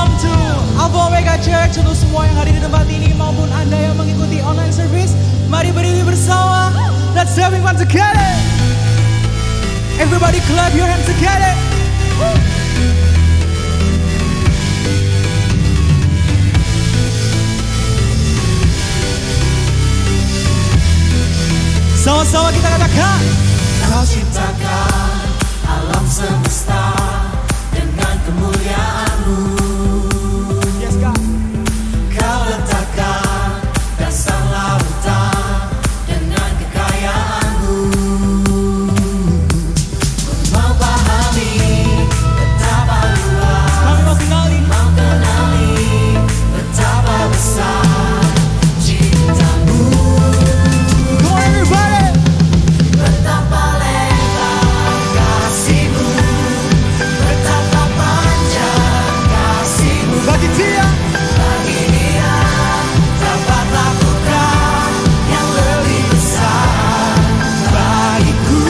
Welcome to Alpha Omega Church. Untuk semua yang hadir di tempat ini maupun Anda yang mengikuti online service, mari berdiri bersama. Let's everyone together. Everybody clap your hands together. Sama-sama kita katakan, Kau ciptakan alam semesta dengan kemuliaan-Mu. yes God. Kau letakkan dasar lautan dengan kekayaan-Mu. Mau pahami betapa luas, Kami mau kenali mau kenali betapa besar cinta-Mu. Come on everybody. Betapa lebar kasih-Mu, betapa panjang kasih-Mu. Bagi dia Bagi dia dapat lakukan yang lebih besar bagiku.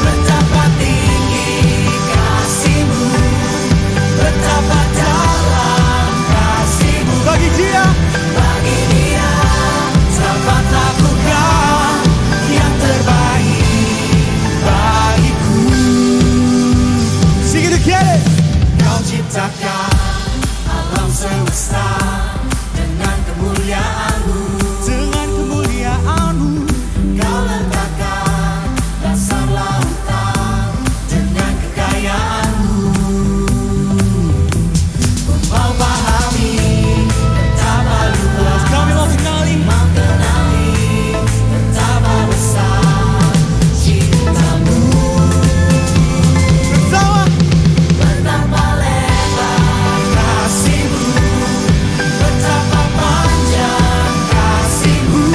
Betapa tinggi kasih-Mu, betapa dalam kasih-Mu. bagi dia Bagi dia dapat lakukan yang terbaik bagiku. sing it together. Kau ciptakan alam semesta dengan kemuliaan-Mu. Dengan kemuliaan-Mu Kau letakkan dasar lautan dengan kekayaan-Mu. Ku mau pahami betapa luas, kami mau kenali mau kenali betapa besar cinta-Mu. bersama. Betapa lebar kasih-Mu, betapa panjang kasih-Mu.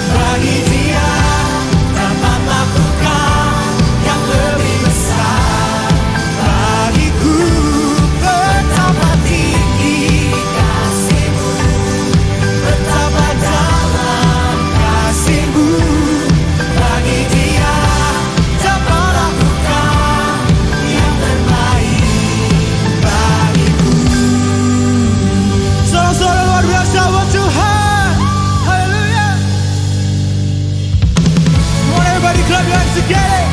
Bagi dia dapat lakukan yang lebih besar bagiku. Betapa tinggi kasih-Mu, betapa dalam kasih-Mu. Bagi dia dapat lakukan yang terbaik bagiku. Saudara-saudara luar biasa buat Tuhan. Haleluya. Come on everybody clap your hands together.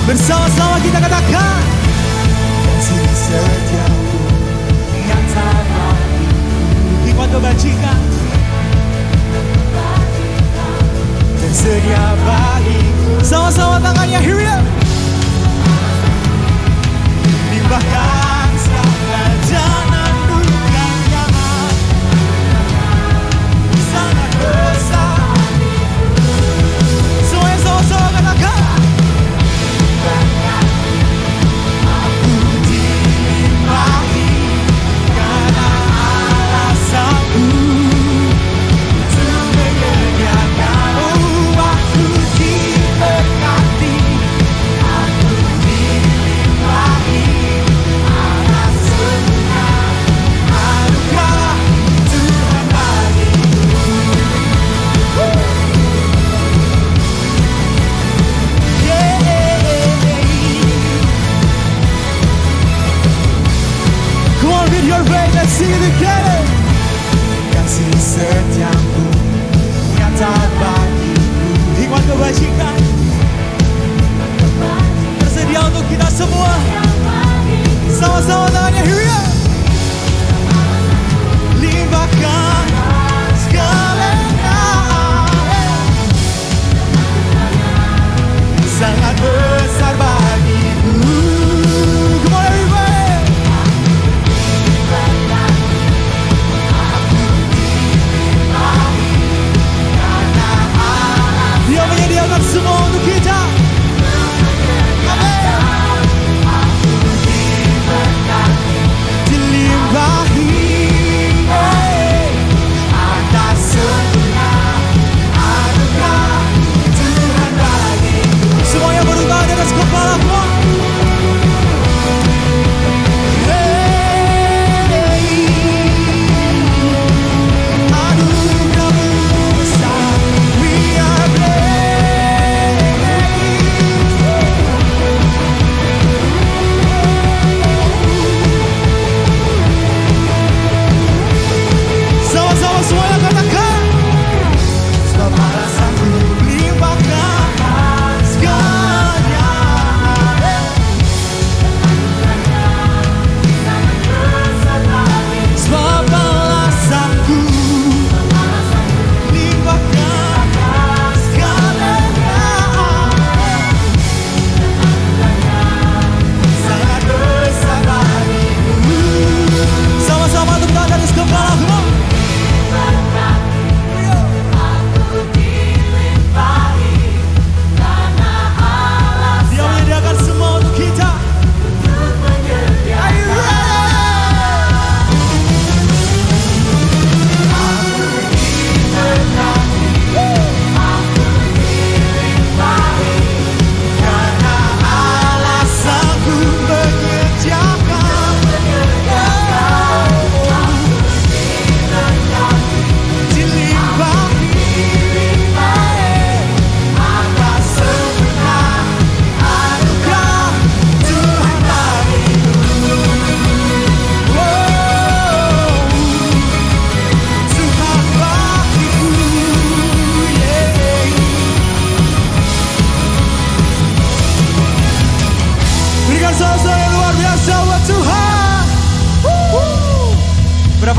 Bersama-sama kita katakan, Kasih setiamu yang tak hikmat kebajikan tersedia bagiku. sama-sama tangannya, here we go. Limpahkan segala jalan bukan jalan sangat besar. Semuanya sama-sama katakan, Dilimpahi karena alasanku untuk menyediakan. Aku diberkati, aku dilimpahi atas segala anugerah Tuhan bagiku. come on with your faith, let's sing it together. Kasih setiamu nyata bagiku. Hikmat kebajikan tersedia untuk kita semua. Sama-sama tangannya, here we go. Limpahkan segalanya, Sangat besar bagiku. come on everybody. Dia menyediakan semua untuk kita. Amin. Dilimpahi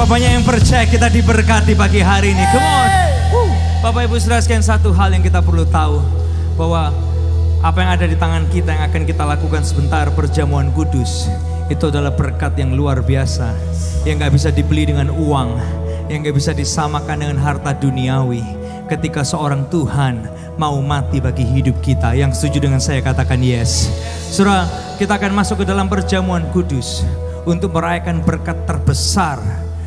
Berapa banyak yang percaya kita diberkati pagi hari ini? Come on. Bapak Ibu Saudara sekalian, satu hal yang kita perlu tahu, bahwa apa yang ada di tangan kita yang akan kita lakukan sebentar perjamuan kudus, itu adalah berkat yang luar biasa, yang gak bisa dibeli dengan uang, yang gak bisa disamakan dengan harta duniawi. Ketika seorang Tuhan mau mati bagi hidup kita, yang setuju dengan saya katakan yes. Saudara, kita akan masuk ke dalam perjamuan kudus untuk merayakan berkat terbesar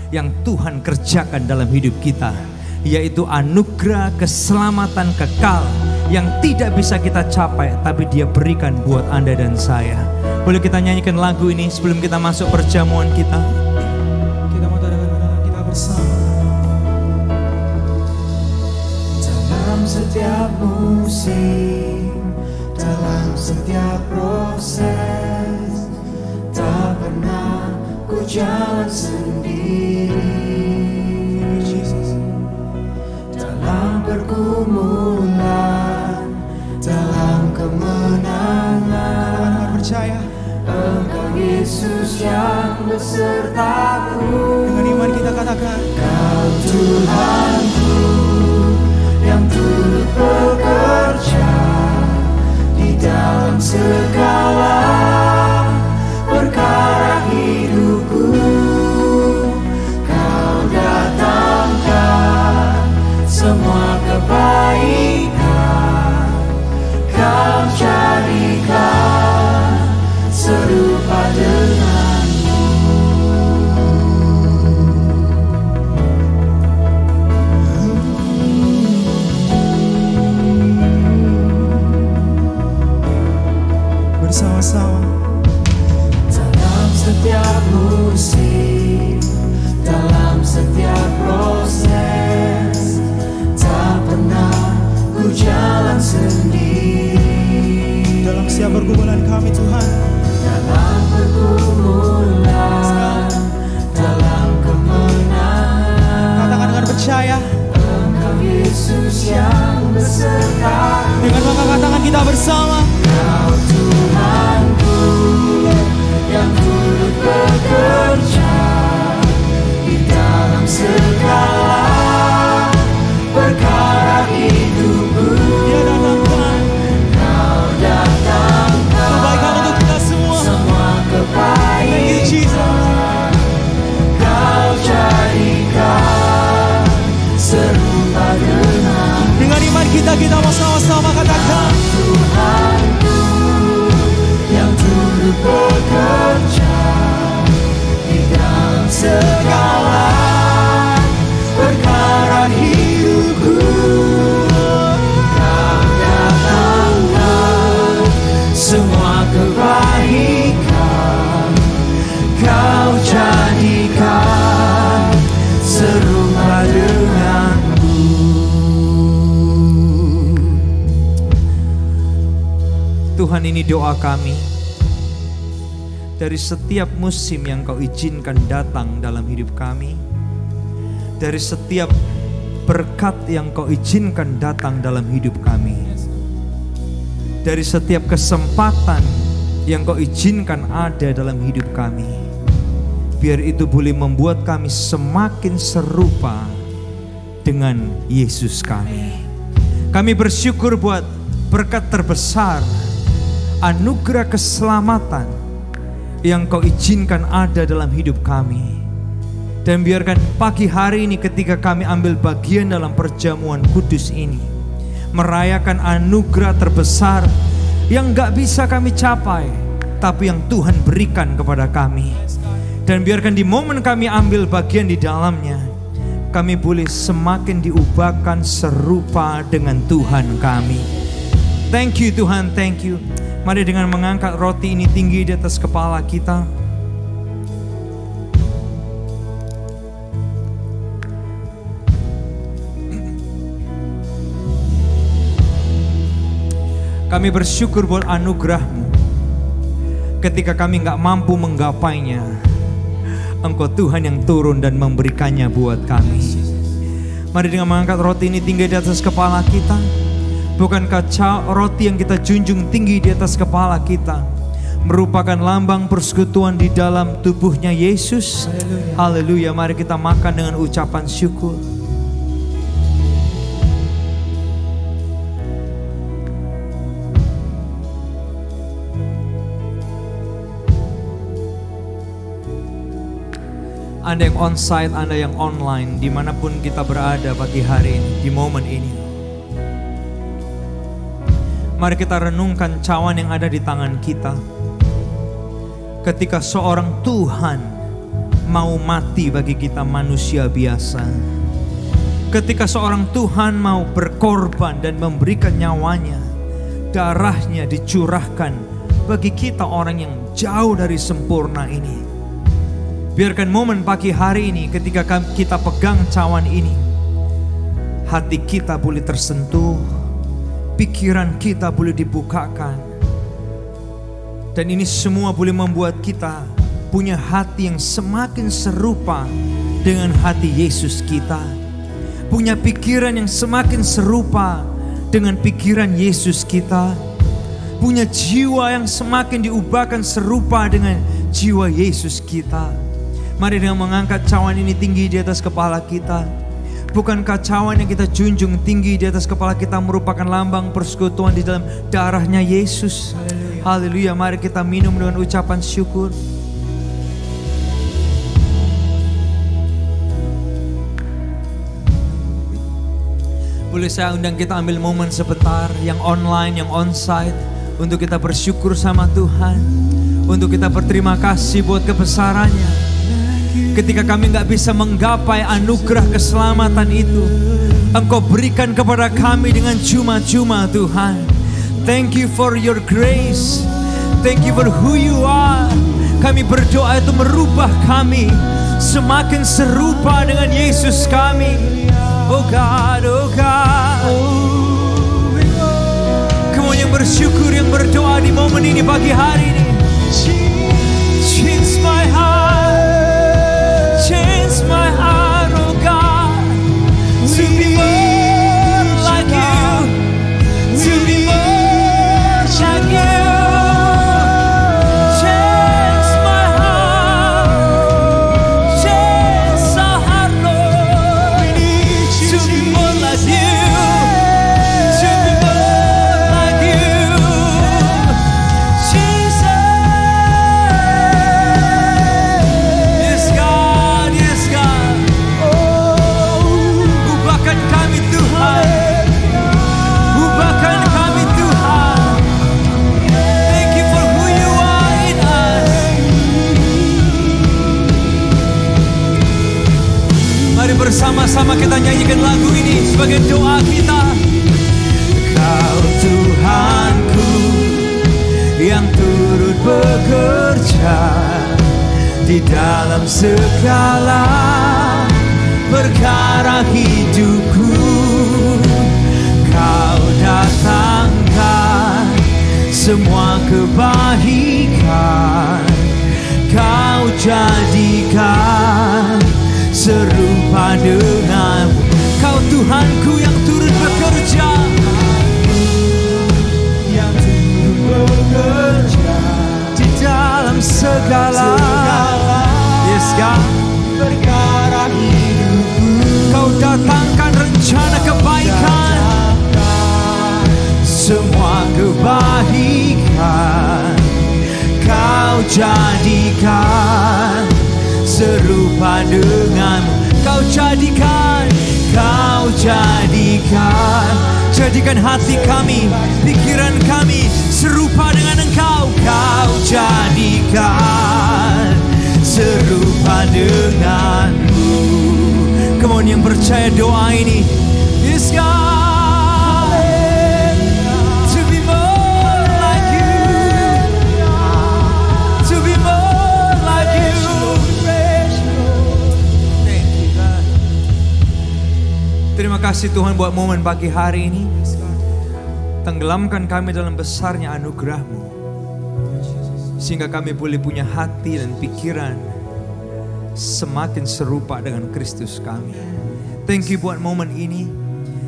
yang Tuhan kerjakan dalam hidup kita, yaitu anugerah keselamatan kekal yang tidak bisa kita capai, tapi Dia berikan buat Anda dan saya. Boleh kita nyanyikan lagu ini sebelum kita masuk perjamuan kita? Kita mau tadakan kita bersama. Dalam setiap musim, dalam setiap proses, tak pernah ku jalan sendiri. Dalam pergumulan, dalam kemenangan, percaya Engkau Yesus yang besertaku. dengan iman kita katakan, Kau Tuhanku yang turut bekerja di dalam segala perkara hidupku. Kau datangkan semua kebaikan, Kau jadikan serupa denganmu. bersama-sama. Dalam setiap musim, dalam setiap proses, tak pernah ku jalan sendiri. Dalam setiap pergumulan kami Tuhan, Dalam pergumulan, dalam kemenangan, katakan dengan percaya. Engkau Yesus yang beserta. Dengan bangga katakan kita bersama. Kau Tuhanku yang turut bekerja di dalam segala perkara hidupku. Dia datangkan Kau datangkan kebaikan untuk kita semua. semua Thank you Jesus. kebaikan, Kau jadikan serupa dengan Dengan iman kita mau sama-sama katakan, Tuhanku yang turut bekerja di dalam segala perkara hidupku. Kau datangkan semua kebaikan, Kau jadikan serupa denganku. Tuhan, ini doa kami. Dari setiap musim yang Kau izinkan datang dalam hidup kami, dari setiap berkat yang Kau izinkan datang dalam hidup kami, dari setiap kesempatan yang Kau izinkan ada dalam hidup kami, biar itu boleh membuat kami semakin serupa dengan Yesus kami. Kami bersyukur buat berkat terbesar, anugerah keselamatan yang Kau izinkan ada dalam hidup kami. Dan biarkan pagi hari ini ketika kami ambil bagian dalam perjamuan kudus ini, merayakan anugerah terbesar yang gak bisa kami capai, tapi yang Tuhan berikan kepada kami. Dan biarkan di momen kami ambil bagian di dalamnya, kami boleh semakin diubahkan serupa dengan Tuhan kami. Thank you Tuhan, thank you. Mari dengan mengangkat roti ini tinggi di atas kepala kita. Kami bersyukur buat anugerah-Mu. Ketika kami gak mampu menggapainya, Engkau Tuhan yang turun dan memberikannya buat kami. Mari dengan mengangkat roti ini tinggi di atas kepala kita. Bukankah roti yang kita junjung tinggi di atas kepala kita merupakan lambang persekutuan di dalam tubuhnya Yesus. Haleluya. Mari kita makan dengan ucapan syukur. Anda yang onsite, Anda yang online, dimanapun kita berada pagi hari ini, di momen ini, mari kita renungkan cawan yang ada di tangan kita. Ketika seorang Tuhan mau mati bagi kita manusia biasa, ketika seorang Tuhan mau berkorban dan memberikan nyawanya, darahnya dicurahkan bagi kita orang yang jauh dari sempurna ini. Biarkan momen pagi hari ini ketika kita pegang cawan ini, hati kita boleh tersentuh, pikiran kita boleh dibukakan. Dan ini semua boleh membuat kita punya hati yang semakin serupa dengan hati Yesus kita. Punya pikiran yang semakin serupa dengan pikiran Yesus kita. Punya jiwa yang semakin diubahkan serupa dengan jiwa Yesus kita. Mari dengan mengangkat cawan ini tinggi di atas kepala kita. Bukankah cawan yang kita junjung tinggi di atas kepala kita merupakan lambang persekutuan di dalam darahnya Yesus? Haleluya. Mari kita minum dengan ucapan syukur. Boleh saya undang kita ambil momen sebentar, yang online, yang onsite, untuk kita bersyukur sama Tuhan, untuk kita berterima kasih buat kebesarannya. Ketika kami gak bisa menggapai anugerah keselamatan itu, Engkau berikan kepada kami dengan cuma-cuma Tuhan. Thank you for your grace. Thank you for who you are. Kami berdoa itu merubah kami semakin serupa dengan Yesus kami. Oh God, oh God. Kamu yang bersyukur, yang berdoa di momen ini pagi hari ini. Change my heart. Change my heart, oh God, to be more like you, to be more like you. Change my heart, change our heart, Lord, to be more like you, to be more like you. Jesus. Bersama-sama kita nyanyikan lagu ini sebagai doa kita. Kau Tuhanku yang turut bekerja di dalam segala perkara hidupku. Kau datangkan semua kebaikan, Kau jadikan serupa denganmu. Kau Tuhanku yang turut bekerja, yang turut bekerja di dalam segala yes, God, perkara hidupku. Kau datangkan rencana kebaikan, semua kebaikan Kau jadikan serupa denganmu. Kau jadikan jadikan hati kami, pikiran kami serupa dengan Engkau. Kau jadikan serupa denganmu. Come on, yang percaya doa ini. Yes, God, to be more like you, to be more like you. Terima kasih Tuhan buat momen pagi hari ini. Tenggelamkan kami dalam besarnya anugerah-Mu, sehingga kami boleh punya hati dan pikiran semakin serupa dengan Kristus kami. Thank you buat momen ini.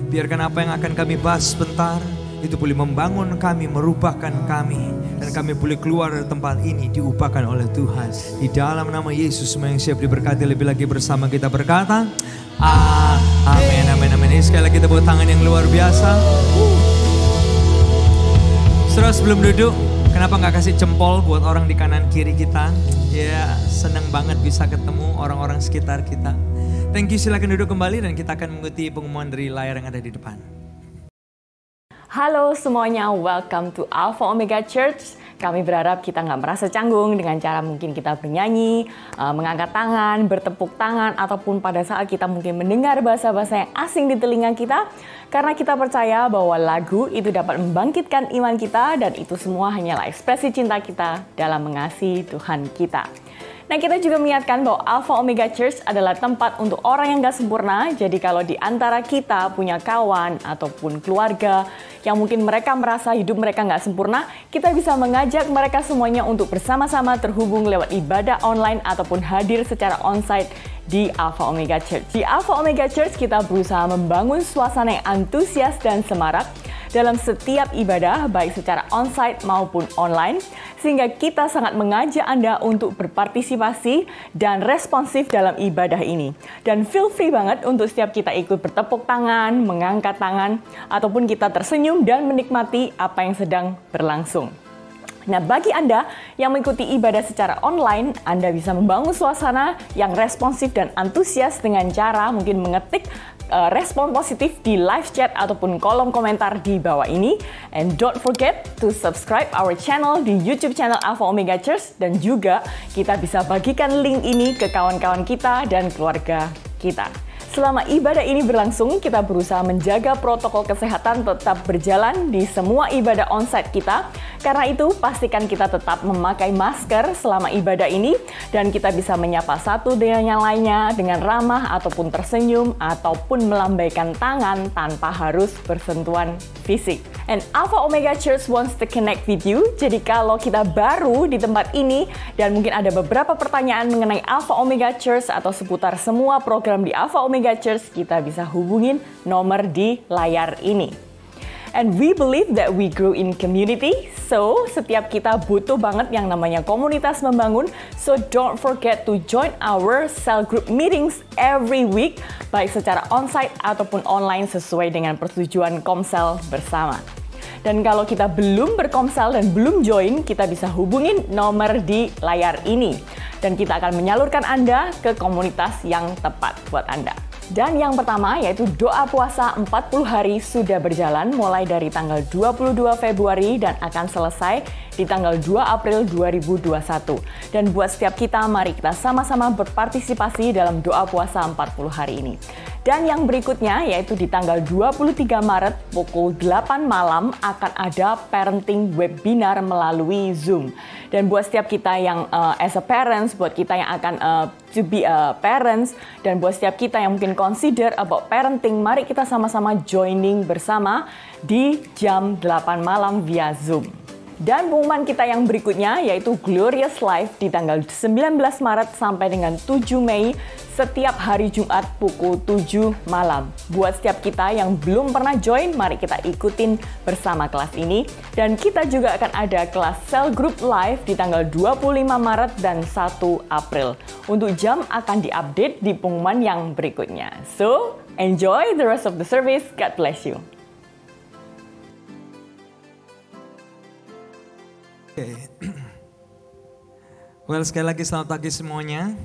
Biarkan apa yang akan kami bahas sebentar itu boleh membangun kami, merubahkan kami, dan kami boleh keluar dari tempat ini diubahkan oleh Tuhan. Di dalam nama Yesus, semua yang siap diberkati lebih lagi bersama kita berkata, amin, amin, amin. Ini sekali lagi tepuk tangan yang luar biasa. Saudara sebelum duduk, kenapa nggak kasih jempol buat orang di kanan kiri kita? Ya, senang banget bisa ketemu orang-orang sekitar kita. Thank you, silakan duduk kembali dan kita akan mengikuti pengumuman dari layar yang ada di depan. Halo semuanya, welcome to Alpha Omega Church. Kami berharap kita nggak merasa canggung dengan cara mungkin kita bernyanyi, mengangkat tangan, bertepuk tangan, ataupun pada saat kita mungkin mendengar bahasa-bahasa yang asing di telinga kita. Karena kita percaya bahwa lagu itu dapat membangkitkan iman kita dan itu semua hanyalah ekspresi cinta kita dalam mengasihi Tuhan kita. Nah, kita juga mengingatkan bahwa Alpha Omega Church adalah tempat untuk orang yang gak sempurna. Jadi kalau di antara kita punya kawan ataupun keluarga yang mungkin mereka merasa hidup mereka gak sempurna, kita bisa mengajak mereka semuanya untuk bersama-sama terhubung lewat ibadah online ataupun hadir secara onsite di Alpha Omega Church. Di Alpha Omega Church kita berusaha membangun suasana yang antusias dan semarak dalam setiap ibadah, baik secara onsite maupun online, sehingga kita sangat mengajak Anda untuk berpartisipasi dan responsif dalam ibadah ini. Dan feel free banget untuk setiap kita ikut bertepuk tangan, mengangkat tangan, ataupun kita tersenyum dan menikmati apa yang sedang berlangsung. Nah, bagi Anda yang mengikuti ibadah secara online, Anda bisa membangun suasana yang responsif dan antusias dengan cara mungkin mengetik respon positif di live chat ataupun kolom komentar di bawah ini. And don't forget to subscribe our channel di YouTube channel Alpha Omega Church, dan juga kita bisa bagikan link ini ke kawan-kawan kita dan keluarga kita. Selama ibadah ini berlangsung, kita berusaha menjaga protokol kesehatan tetap berjalan di semua ibadah onsite kita. Karena itu, pastikan kita tetap memakai masker selama ibadah ini dan kita bisa menyapa satu dengan yang lainnya dengan ramah ataupun tersenyum ataupun melambaikan tangan tanpa harus bersentuhan fisik. And Alpha Omega Church wants to connect with you. Jadi kalau kita baru di tempat ini dan mungkin ada beberapa pertanyaan mengenai Alpha Omega Church atau seputar semua program di Alpha Omega Church, kita bisa hubungin nomor di layar ini. And we believe that we grow in community. So, setiap kita butuh banget yang namanya komunitas membangun. So, don't forget to join our cell group meetings every week, baik secara onsite ataupun online sesuai dengan persetujuan Komsel bersama. Dan kalau kita belum berkomsel dan belum join, kita bisa hubungin nomor di layar ini. Dan kita akan menyalurkan Anda ke komunitas yang tepat buat Anda. Dan yang pertama yaitu doa puasa 40 hari sudah berjalan mulai dari tanggal 22 Februari dan akan selesai di tanggal 2 April 2021. Dan buat setiap kita, mari kita sama-sama berpartisipasi dalam doa puasa 40 hari ini. Dan yang berikutnya yaitu di tanggal 23 Maret pukul 8 malam akan ada parenting webinar melalui Zoom. Dan buat setiap kita yang as a parents, buat kita yang akan to be a parents, dan buat setiap kita yang mungkin consider about parenting, mari kita sama-sama joining bersama di jam 8 malam via Zoom. Dan pengumuman kita yang berikutnya yaitu Glorious Life di tanggal 19 Maret sampai dengan 7 Mei setiap hari Jumat pukul 7 malam. Buat setiap kita yang belum pernah join, mari kita ikutin bersama kelas ini. Dan kita juga akan ada kelas Cell Group Live di tanggal 25 Maret dan 1 April. Untuk jam akan diupdate di pengumuman yang berikutnya. So, enjoy the rest of the service. God bless you. Well, sekali lagi selamat pagi semuanya.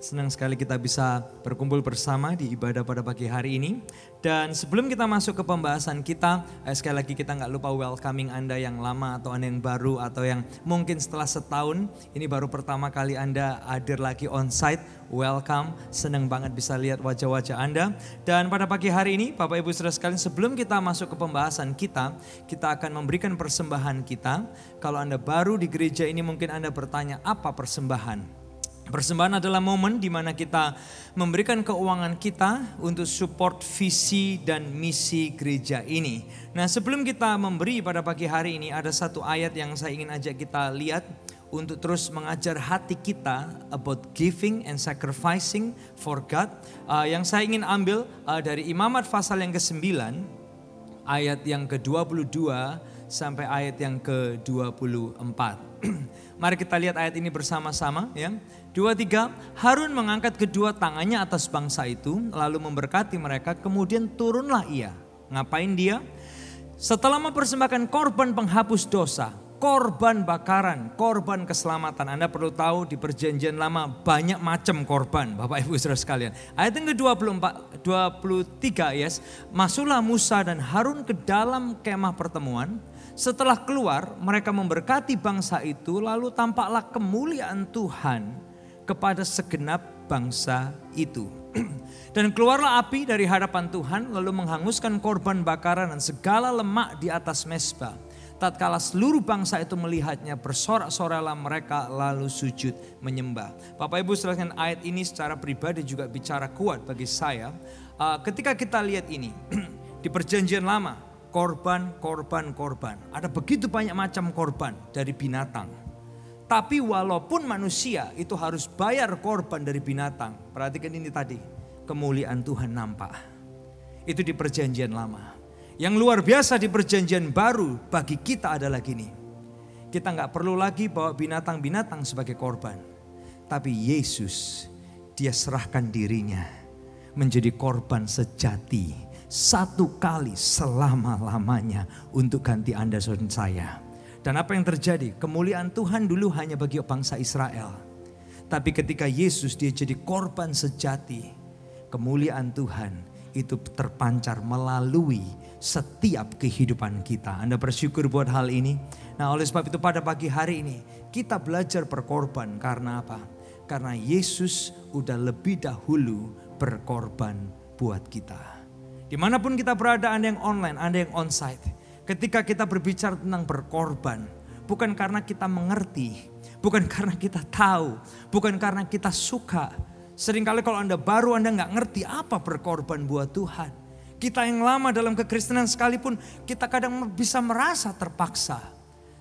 Senang sekali kita bisa berkumpul bersama di ibadah pada pagi hari ini. Dan sebelum kita masuk ke pembahasan kita, sekali lagi kita nggak lupa welcoming Anda yang lama atau Anda yang baru atau yang mungkin setelah setahun, ini baru pertama kali Anda hadir lagi on-site. Welcome, senang banget bisa lihat wajah-wajah Anda. Dan pada pagi hari ini, Bapak Ibu Saudara sekalian, sebelum kita masuk ke pembahasan kita akan memberikan persembahan kita. Kalau Anda baru di gereja ini mungkin Anda bertanya, apa persembahan? Persembahan adalah momen di mana kita memberikan keuangan kita untuk support visi dan misi gereja ini. Nah, sebelum kita memberi pada pagi hari ini, ada satu ayat yang saya ingin ajak kita lihat untuk terus mengajar hati kita about giving and sacrificing for God. Yang saya ingin ambil dari Imamat pasal yang ke-9. ayat yang ke-22 sampai ayat yang ke-24. Mari kita lihat ayat ini bersama-sama ya. 23, Harun mengangkat kedua tangannya atas bangsa itu lalu memberkati mereka, kemudian turunlah ia. Ngapain dia? Setelah mempersembahkan korban penghapus dosa, korban bakaran, korban keselamatan. Anda perlu tahu di perjanjian lama banyak macam korban, Bapak Ibu Saudara sekalian. Ayat yang ke-24, 23 yes. Masuklah Musa dan Harun ke dalam kemah pertemuan. Setelah keluar, mereka memberkati bangsa itu, lalu tampaklah kemuliaan Tuhan kepada segenap bangsa itu. Dan keluarlah api dari hadapan Tuhan, lalu menghanguskan korban bakaran dan segala lemak di atas mezbah. Tatkala seluruh bangsa itu melihatnya, bersorak-soraklah mereka lalu sujud menyembah. Bapak Ibu silakan, ayat ini secara pribadi juga bicara kuat bagi saya. Ketika kita lihat ini di perjanjian lama, korban. Ada begitu banyak macam korban dari binatang. Tapi walaupun manusia itu harus bayar korban dari binatang. Perhatikan ini tadi, kemuliaan Tuhan nampak. Itu di perjanjian lama. Yang luar biasa di perjanjian baru bagi kita adalah gini. Kita gak perlu lagi bawa binatang-binatang sebagai korban. Tapi Yesus, dia serahkan dirinya menjadi korban sejati. Satu kali selama-lamanya untuk ganti Anda dan saya. Dan apa yang terjadi? Kemuliaan Tuhan dulu hanya bagi bangsa Israel. Tapi ketika Yesus dia jadi korban sejati, kemuliaan Tuhan itu terpancar melalui setiap kehidupan kita. Anda bersyukur buat hal ini? Nah, oleh sebab itu pada pagi hari ini kita belajar berkorban. Karena apa? Karena Yesus udah lebih dahulu berkorban buat kita. Dimanapun kita berada, Anda yang online, Anda yang onsite. Ketika kita berbicara tentang berkorban, bukan karena kita mengerti, bukan karena kita tahu, bukan karena kita suka. Seringkali kalau Anda baru, Anda nggak ngerti apa berkorban buat Tuhan. Kita yang lama dalam kekristenan sekalipun, kita kadang bisa merasa terpaksa.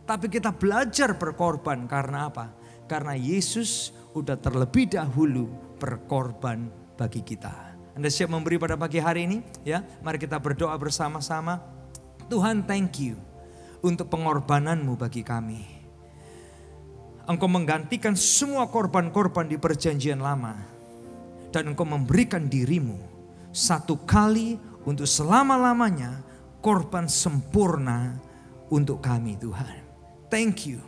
Tapi kita belajar berkorban karena apa? Karena Yesus udah terlebih dahulu berkorban bagi kita. Anda siap memberi pada pagi hari ini? Ya, mari kita berdoa bersama-sama. Tuhan, thank you untuk pengorbananmu bagi kami. Engkau menggantikan semua korban-korban di perjanjian lama. Dan engkau memberikan dirimu satu kali untuk selama-lamanya korban sempurna untuk kami Tuhan. Thank you.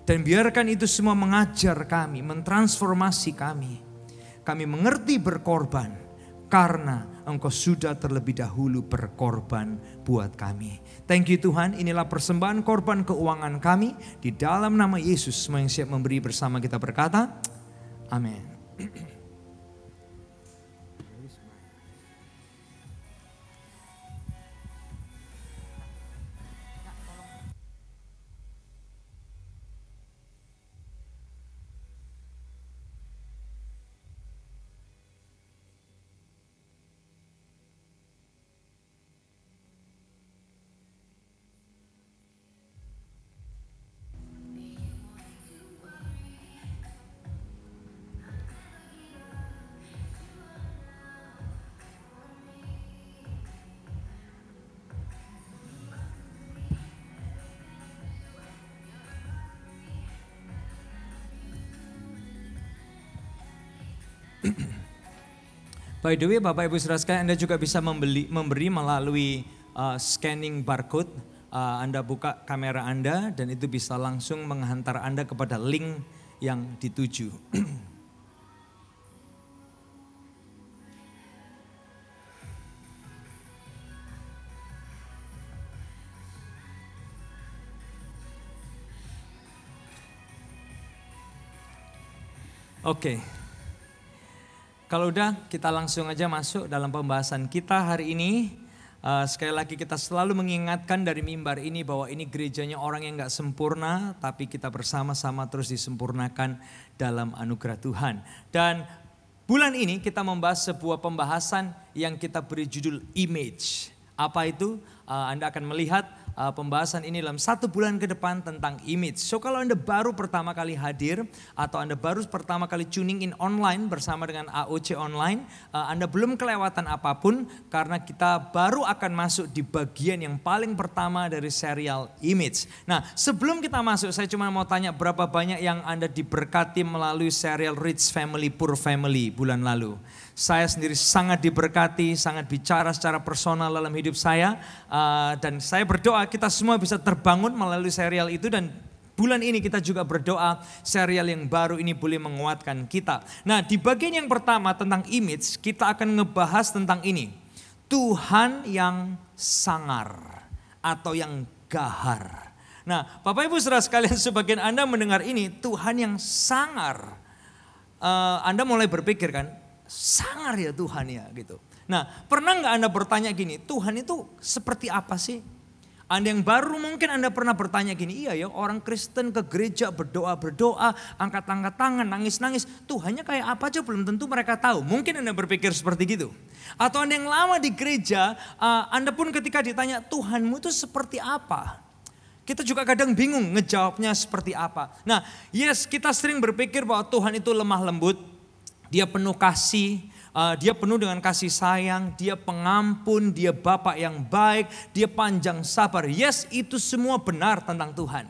Dan biarkan itu semua mengajar kami, mentransformasi kami. Kami mengerti berkorban karena engkau sudah terlebih dahulu berkorban buat kami. Thank you Tuhan, inilah persembahan korban keuangan kami. Di dalam nama Yesus, semua yang siap memberi bersama kita berkata, amin. By the way, Bapak Ibu Saudara sekalian, Anda juga bisa memberi melalui scanning barcode. Anda buka kamera Anda dan itu bisa langsung menghantar Anda kepada link yang dituju. Oke. Kalau udah, kita langsung aja masuk dalam pembahasan kita hari ini. Sekali lagi kita selalu mengingatkan dari mimbar ini bahwa ini gerejanya orang yang gak sempurna, tapi kita bersama-sama terus disempurnakan dalam anugerah Tuhan. Dan bulan ini kita membahas sebuah pembahasan yang kita beri judul image. Apa itu? Anda akan melihat pembahasan ini dalam 1 bulan ke depan tentang image. So kalau Anda baru pertama kali hadir atau Anda baru pertama kali tuning in online bersama dengan AOC Online, Anda belum kelewatan apapun karena kita baru akan masuk di bagian yang paling pertama dari serial image. Nah, sebelum kita masuk, saya cuma mau tanya berapa banyak yang Anda diberkati melalui serial Rich Family, Poor Family bulan lalu. Saya sendiri sangat diberkati, sangat bicara secara personal dalam hidup saya. Dan saya berdoa kita semua bisa terbangun melalui serial itu. Dan bulan ini kita juga berdoa serial yang baru ini boleh menguatkan kita. Nah, di bagian yang pertama tentang image, kita akan ngebahas tentang ini. Tuhan yang sangar atau yang gahar. Nah, Bapak Ibu Saudara sekalian, sebagian Anda mendengar ini, Tuhan yang sangar. Anda mulai berpikir kan, sangar ya Tuhan ya gitu. Nah, pernah nggak Anda bertanya gini, Tuhan itu seperti apa sih? Anda yang baru mungkin Anda pernah bertanya gini, iya ya orang Kristen ke gereja berdoa, angkat-angkat tangan, nangis-nangis. Tuhannya kayak apa aja belum tentu mereka tahu. Mungkin Anda berpikir seperti gitu. Atau Anda yang lama di gereja, Anda pun ketika ditanya Tuhanmu itu seperti apa? Kita juga kadang bingung ngejawabnya seperti apa. Nah, yes, kita sering berpikir bahwa Tuhan itu lemah lembut. Dia penuh kasih, dia penuh dengan kasih sayang, dia pengampun, dia Bapa yang baik, dia panjang sabar. Yes, itu semua benar tentang Tuhan.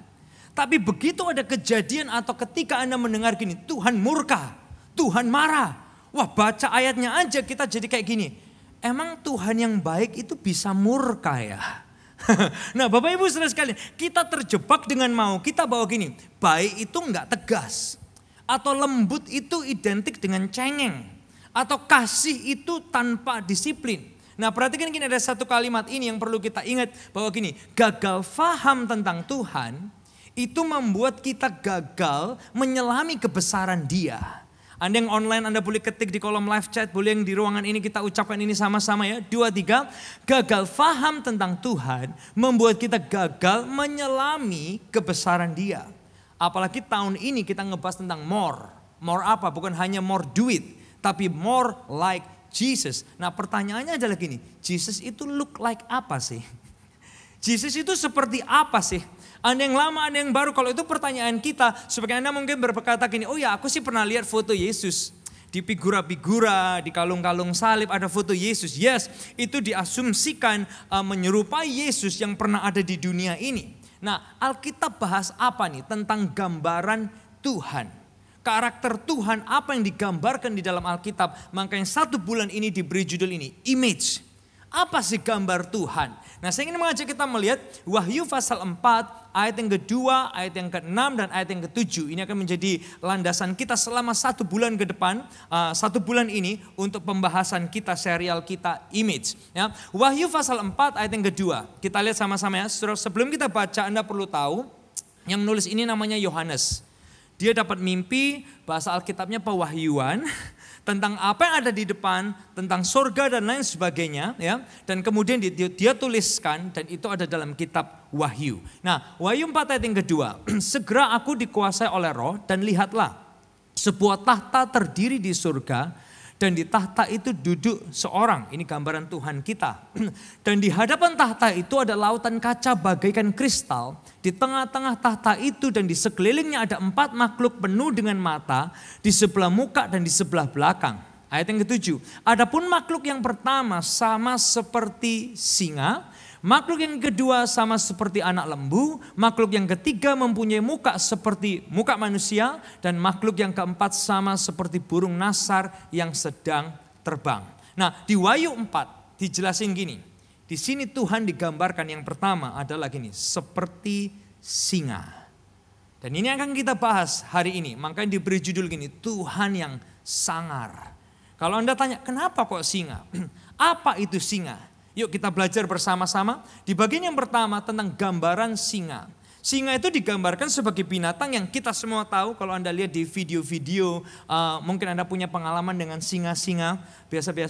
Tapi begitu ada kejadian atau ketika Anda mendengar gini, Tuhan murka, Tuhan marah. Wah, baca ayatnya aja kita jadi kayak gini. Emang Tuhan yang baik itu bisa murka ya? Nah, Bapak Ibu Saudara sekalian, kita terjebak dengan mau kita bawa gini, baik itu enggak tegas. Atau lembut itu identik dengan cengeng. Atau kasih itu tanpa disiplin. Nah, perhatikan gini, ada satu kalimat ini yang perlu kita ingat. Bahwa gini, gagal faham tentang Tuhan itu membuat kita gagal menyelami kebesaran Dia. Anda yang online, Anda boleh ketik di kolom live chat. Boleh yang di ruangan ini kita ucapkan ini sama-sama ya. 2, 3. Gagal faham tentang Tuhan membuat kita gagal menyelami kebesaran Dia. Apalagi tahun ini kita ngebahas tentang more. More apa? Bukan hanya more duit. Tapi more like Jesus. Nah, pertanyaannya adalah gini. Jesus itu look like apa sih? Jesus itu seperti apa sih? Anda yang lama, Anda yang baru. Kalau itu pertanyaan kita. Sebagai Anda mungkin berkata gini. Oh ya, aku sih pernah lihat foto Yesus. Di figura-figura, di kalung-kalung salib ada foto Yesus. Yes, itu diasumsikan menyerupai Yesus yang pernah ada di dunia ini. Nah, Alkitab bahas apa nih tentang gambaran Tuhan. Karakter Tuhan apa yang digambarkan di dalam Alkitab. Makanya 1 bulan ini diberi judul ini, Image. Apa sih gambar Tuhan? Nah, saya ingin mengajak kita melihat Wahyu pasal 4, ayat yang kedua, ayat yang ke-6, dan ayat yang ke-7. Ini akan menjadi landasan kita selama 1 bulan ke depan, 1 bulan ini untuk pembahasan kita, serial kita Image. Ya. Wahyu pasal 4, ayat yang kedua. Kita lihat sama-sama ya. Sebelum kita baca, Anda perlu tahu, yang nulis ini namanya Yohanes. Dia dapat mimpi, bahasa Alkitabnya pewahyuan, tentang apa yang ada di depan, tentang surga dan lain sebagainya, ya. Dan kemudian dia tuliskan dan itu ada dalam kitab Wahyu. Nah, Wahyu 4 ayat yang kedua, segera aku dikuasai oleh Roh dan lihatlah sebuah tahta terdiri di surga dan di tahta itu duduk seorang, ini gambaran Tuhan kita. Dan di hadapan tahta itu ada lautan kaca bagaikan kristal. Di tengah-tengah tahta itu dan di sekelilingnya ada 4 makhluk penuh dengan mata di sebelah muka dan di sebelah belakang. Ayat yang ke-7. Adapun makhluk yang pertama sama seperti singa. Makhluk yang kedua sama seperti anak lembu, makhluk yang ketiga mempunyai muka seperti muka manusia, dan makhluk yang keempat sama seperti burung nasar yang sedang terbang. Nah, di Wahyu 4 dijelasin gini, di sini Tuhan digambarkan yang pertama adalah gini, seperti singa. Dan ini akan kita bahas hari ini, makanya diberi judul gini, Tuhan yang sangar. Kalau Anda tanya, kenapa kok singa? Apa itu singa? Yuk kita belajar bersama-sama. Di bagian yang pertama tentang gambaran singa. Singa itu digambarkan sebagai binatang yang kita semua tahu. Kalau Anda lihat di video-video, mungkin Anda punya pengalaman dengan singa-singa.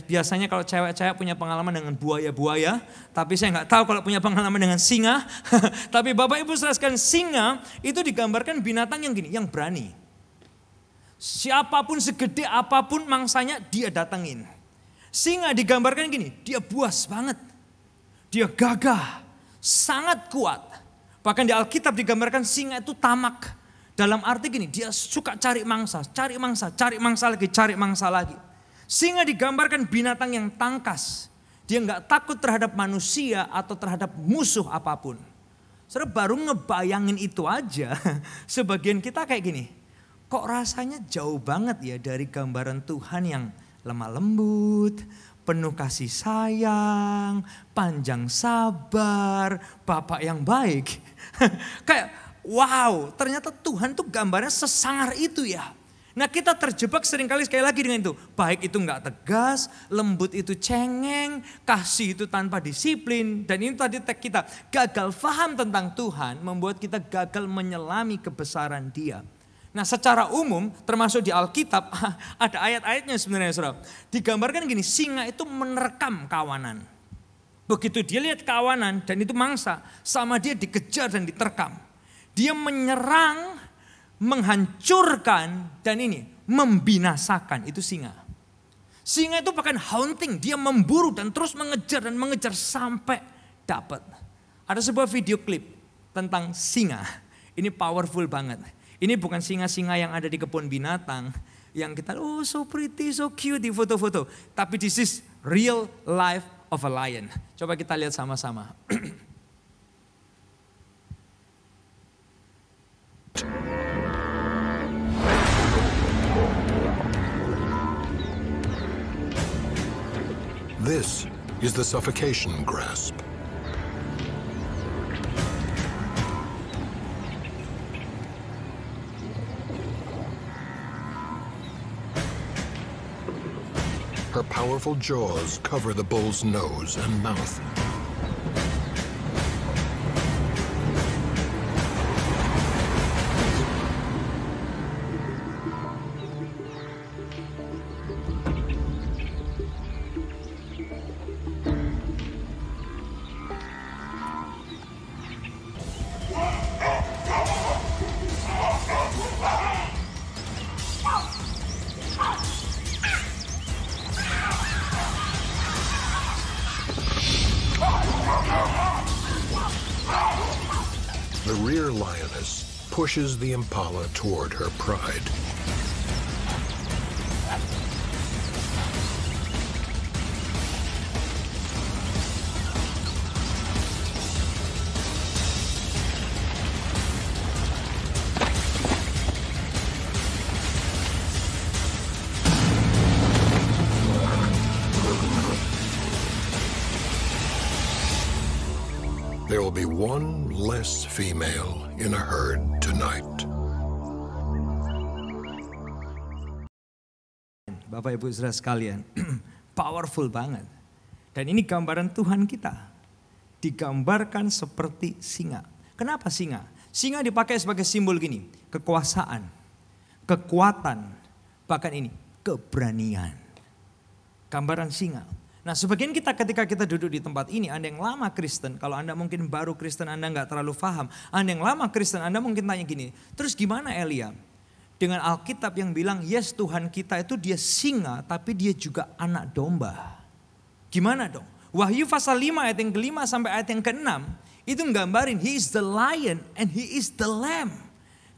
Biasanya kalau cewek-cewek punya pengalaman dengan buaya-buaya. Tapi saya nggak tahu kalau punya pengalaman dengan singa. Tapi Bapak Ibu saudara sekalian, singa itu digambarkan binatang yang gini, yang berani. Siapapun segede apapun mangsanya dia datengin. Singa digambarkan gini, dia buas banget, dia gagah, sangat kuat. Bahkan di Alkitab digambarkan singa itu tamak. Dalam arti gini, dia suka cari mangsa, cari mangsa, cari mangsa lagi, cari mangsa lagi. Singa digambarkan binatang yang tangkas. Dia nggak takut terhadap manusia atau terhadap musuh apapun. Saudara baru ngebayangin itu aja, sebagian kita kayak gini. Kok rasanya jauh banget ya dari gambaran Tuhan yang lemah lembut, penuh kasih sayang, panjang sabar, Bapak yang baik. Kayak wow, ternyata Tuhan tuh gambarnya sesangar itu ya. Nah kita terjebak seringkali sekali lagi dengan itu. Baik itu enggak tegas, lembut itu cengeng, kasih itu tanpa disiplin. Dan ini tadi tag kita, gagal paham tentang Tuhan membuat kita gagal menyelami kebesaran Dia. Nah secara umum termasuk di Alkitab ada ayat-ayatnya sebenarnya saudara. Digambarkan gini, singa itu menerkam kawanan. Begitu dia lihat kawanan dan itu mangsa, sama dia dikejar dan diterkam. Dia menyerang, menghancurkan dan ini membinasakan, itu singa. Singa itu bahkan hunting, dia memburu dan terus mengejar dan mengejar sampai dapat. Ada sebuah video klip tentang singa. Ini powerful banget. Ini bukan singa-singa yang ada di kebun binatang yang kita oh so pretty, so cute di foto-foto. Tapi this is real life of a lion. Coba kita lihat sama-sama. This is the suffocation grasp. Her powerful jaws cover the bull's nose and mouth. The rear lioness pushes the impala toward her pride. There will be one less female in a herd tonight. Bapak Ibu Saudara sekalian, powerful banget. Dan ini gambaran Tuhan kita. Digambarkan seperti singa. Kenapa singa? Singa dipakai sebagai simbol gini, kekuasaan, kekuatan, bahkan ini keberanian. Gambaran singa. Nah sebagian kita ketika kita duduk di tempat ini, Anda yang lama Kristen, kalau Anda mungkin baru Kristen Anda nggak terlalu paham. Anda yang lama Kristen Anda mungkin tanya gini, terus gimana Elia? Dengan Alkitab yang bilang yes Tuhan kita itu dia singa tapi dia juga anak domba. Gimana dong? Wahyu pasal 5 ayat yang ke-5 sampai ayat yang ke-6 itu nggambarin he is the lion and he is the lamb.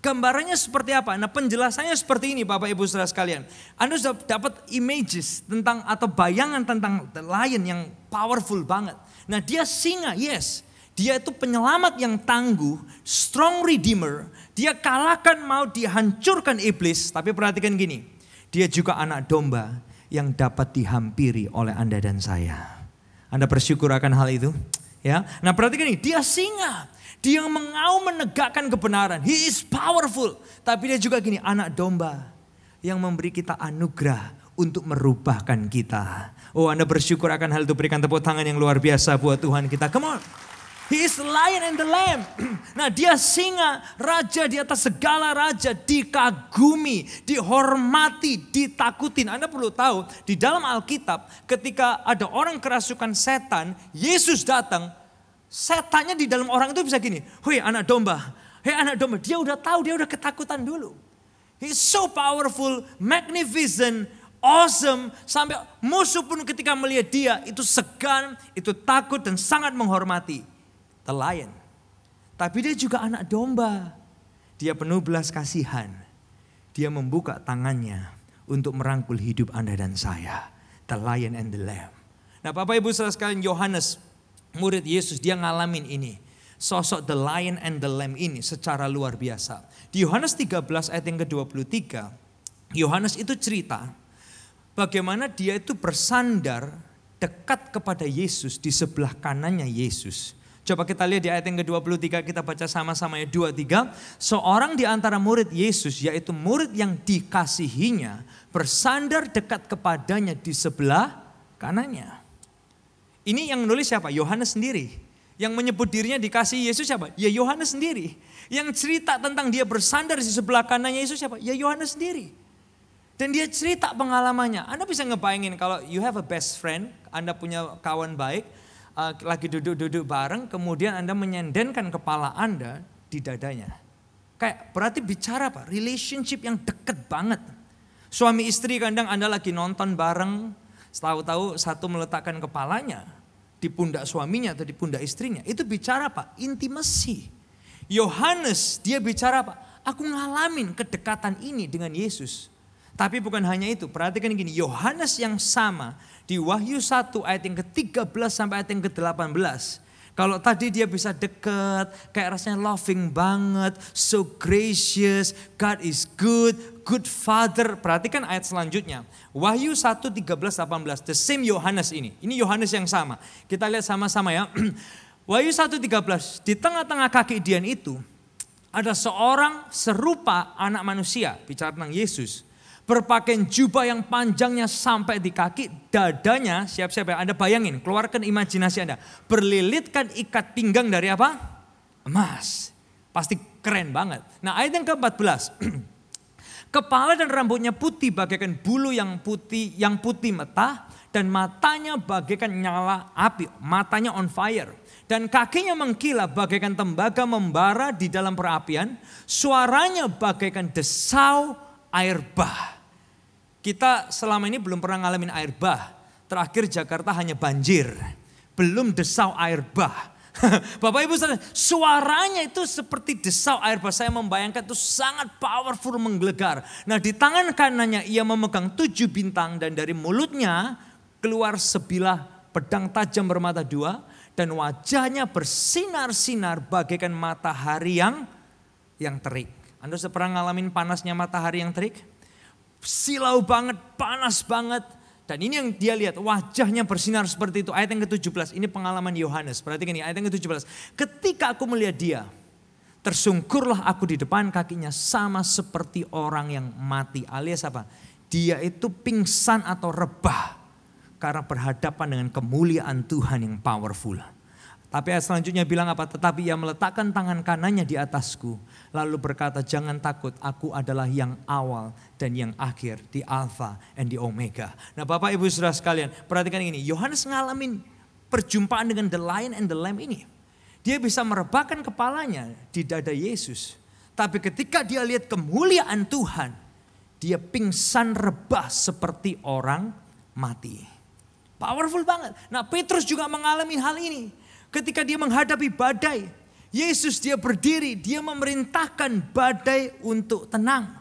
Gambarannya seperti apa? Nah penjelasannya seperti ini Bapak Ibu Saudara sekalian. Anda sudah dapat images tentang atau bayangan tentang the lion yang powerful banget. Nah dia singa, yes. Dia itu penyelamat yang tangguh, strong redeemer. Dia kalahkan mau dihancurkan iblis. Tapi perhatikan gini, dia juga anak domba yang dapat dihampiri oleh Anda dan saya. Anda bersyukur akan hal itu? Ya. Nah perhatikan ini, dia singa. Dia mau menegakkan kebenaran. He is powerful. Tapi dia juga gini, anak domba yang memberi kita anugerah untuk merubahkan kita. Oh Anda bersyukur akan hal itu, berikan tepuk tangan yang luar biasa buat Tuhan kita. Come on. He is the lion and the lamb. Nah dia singa, raja di atas segala raja, dikagumi, dihormati, ditakutin. Anda perlu tahu di dalam Alkitab ketika ada orang kerasukan setan, Yesus datang. Setannya di dalam orang itu bisa gini, hei anak domba, dia udah tahu, dia udah ketakutan dulu. He's so powerful, magnificent, awesome, sampai musuh pun ketika melihat dia itu segan, itu takut dan sangat menghormati. the lion. Tapi dia juga anak domba. Dia penuh belas kasihan. Dia membuka tangannya untuk merangkul hidup Anda dan saya. The lion and the lamb. Nah Bapak Ibu saudara sekalian, Yohanes, murid Yesus, dia ngalamin ini. Sosok the lion and the lamb ini secara luar biasa. Di Yohanes 13 ayat yang ke-23, Yohanes itu cerita bagaimana dia itu bersandar dekat kepada Yesus di sebelah kanannya Yesus. Coba kita lihat di ayat yang ke-23, kita baca sama-sama ya, 2-3. Seorang di antara murid Yesus, yaitu murid yang dikasihinya, bersandar dekat kepadanya di sebelah kanannya. Ini yang nulis siapa? Yohanes sendiri. Yang menyebut dirinya dikasihi Yesus siapa? Ya Yohanes sendiri. Yang cerita tentang dia bersandar di sebelah kanannya Yesus siapa? Ya Yohanes sendiri. Dan dia cerita pengalamannya. Anda bisa ngebayangin kalau you have a best friend, Anda punya kawan baik, lagi duduk-duduk bareng, kemudian Anda menyendenkan kepala Anda di dadanya. Kayak berarti bicara apa? Relationship yang deket banget. Suami istri kadang Anda lagi nonton bareng, tahu-tahu satu meletakkan kepalanya di pundak suaminya atau di pundak istrinya. Itu bicara apa? Intimacy. Yohanes dia bicara apa? Aku ngalamin kedekatan ini dengan Yesus. Tapi bukan hanya itu, perhatikan gini, Yohanes yang sama di Wahyu 1 ayat yang ke-13 sampai ayat yang ke-18. Kalau tadi dia bisa deket, kayak rasanya loving banget, so gracious, God is good, good father. Perhatikan ayat selanjutnya. Wahyu 1, 13, 18, the same Yohanes ini. Ini Yohanes yang sama. Kita lihat sama-sama ya. Wahyu 1, 13, di tengah-tengah kaki Dian itu, ada seorang serupa anak manusia, bicara tentang Yesus. Berpakaian jubah yang panjangnya sampai di kaki, dadanya, siap-siap ya, Anda bayangin, keluarkan imajinasi Anda. Berlilitkan ikat pinggang dari apa? Emas. Pasti keren banget. Nah ayat yang ke-14. Kepala dan rambutnya putih bagaikan bulu yang putih meta, dan matanya bagaikan nyala api, matanya on fire. Dan kakinya mengkilap bagaikan tembaga membara di dalam perapian, suaranya bagaikan desau air bah. Kita selama ini belum pernah ngalamin air bah. Terakhir Jakarta hanya banjir. Belum desau air bah. Bapak Ibu saudara, suaranya itu seperti desau air bah. Saya membayangkan itu sangat powerful, menggelegar. Nah di tangan kanannya ia memegang 7 bintang. Dan dari mulutnya keluar sebilah pedang tajam bermata 2. Dan wajahnya bersinar-sinar bagaikan matahari yang terik. Anda sudah pernah ngalamin panasnya matahari yang terik? Silau banget, panas banget. Dan ini yang dia lihat, wajahnya bersinar seperti itu. Ayat yang ke-17, ini pengalaman Yohanes. Perhatikan ini, ayat yang ke-17. Ketika aku melihat dia, tersungkurlah aku di depan kakinya sama seperti orang yang mati. Alias apa? Dia itu pingsan atau rebah. Karena berhadapan dengan kemuliaan Tuhan yang powerful. Tapi ayat selanjutnya bilang apa? Tetapi ia meletakkan tangan kanannya di atasku. Lalu berkata, jangan takut, aku adalah yang awal dan yang akhir, di Alpha and di Omega. Nah Bapak Ibu Saudara sekalian, perhatikan ini. Yohanes ngalamin perjumpaan dengan the lion and the lamb ini. Dia bisa merebahkan kepalanya di dada Yesus. Tapi ketika dia lihat kemuliaan Tuhan, dia pingsan rebah seperti orang mati. Powerful banget. Nah Petrus juga mengalami hal ini. Ketika dia menghadapi badai, Yesus dia berdiri, dia memerintahkan badai untuk tenang.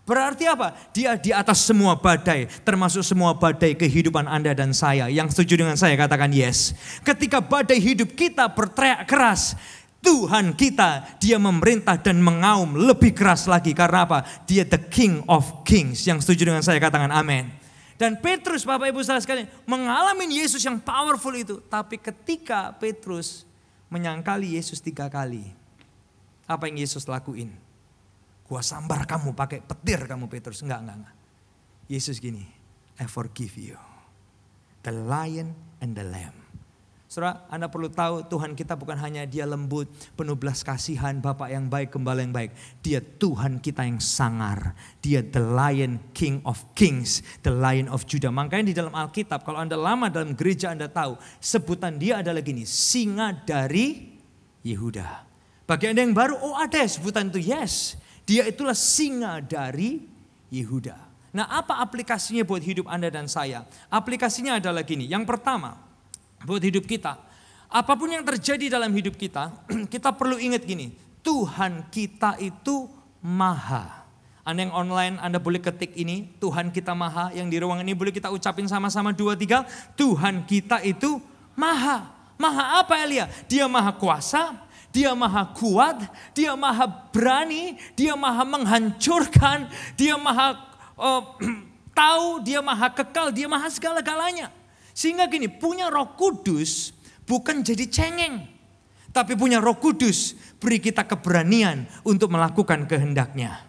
Berarti apa? Dia di atas semua badai, termasuk semua badai kehidupan Anda dan saya. Yang setuju dengan saya katakan yes. Ketika badai hidup kita berteriak keras, Tuhan kita, dia memerintah dan mengaum lebih keras lagi. Karena apa? Dia the King of Kings. Yang setuju dengan saya katakan amin. Dan Petrus, Bapak Ibu saudara sekalian, mengalami Yesus yang powerful itu. Tapi ketika Petrus menyangkali Yesus 3 kali, apa yang Yesus lakuin? Gua sambar kamu pakai petir kamu Petrus. Enggak. Yesus gini, I forgive you. The lion and the lamb. Saudara, Anda perlu tahu Tuhan kita bukan hanya dia lembut, penuh belas kasihan, Bapak yang baik, Gembala yang baik. Dia Tuhan kita yang sangar. Dia the Lion, King of Kings, the Lion of Judah. Makanya di dalam Alkitab, kalau Anda lama dalam gereja Anda tahu, sebutan dia adalah gini, singa dari Yehuda. Bagi Anda yang baru, oh ada sebutan itu, yes. Dia itulah singa dari Yehuda. Nah apa aplikasinya buat hidup Anda dan saya? Aplikasinya adalah gini, yang pertama, buat hidup kita, Apapun yang terjadi dalam hidup kita, kita perlu ingat gini, Tuhan kita itu maha. Anda yang online, Anda boleh ketik ini, Tuhan kita maha. Yang di ruangan ini boleh kita ucapin sama-sama 2, 3, Tuhan kita itu maha. Maha apa Elia? Dia maha kuasa, dia maha kuat, dia maha berani, dia maha menghancurkan, dia maha tahu, dia maha kekal, dia maha segala-galanya. Sehingga gini, punya Roh Kudus bukan jadi cengeng, tapi punya Roh Kudus beri kita keberanian untuk melakukan kehendak-Nya.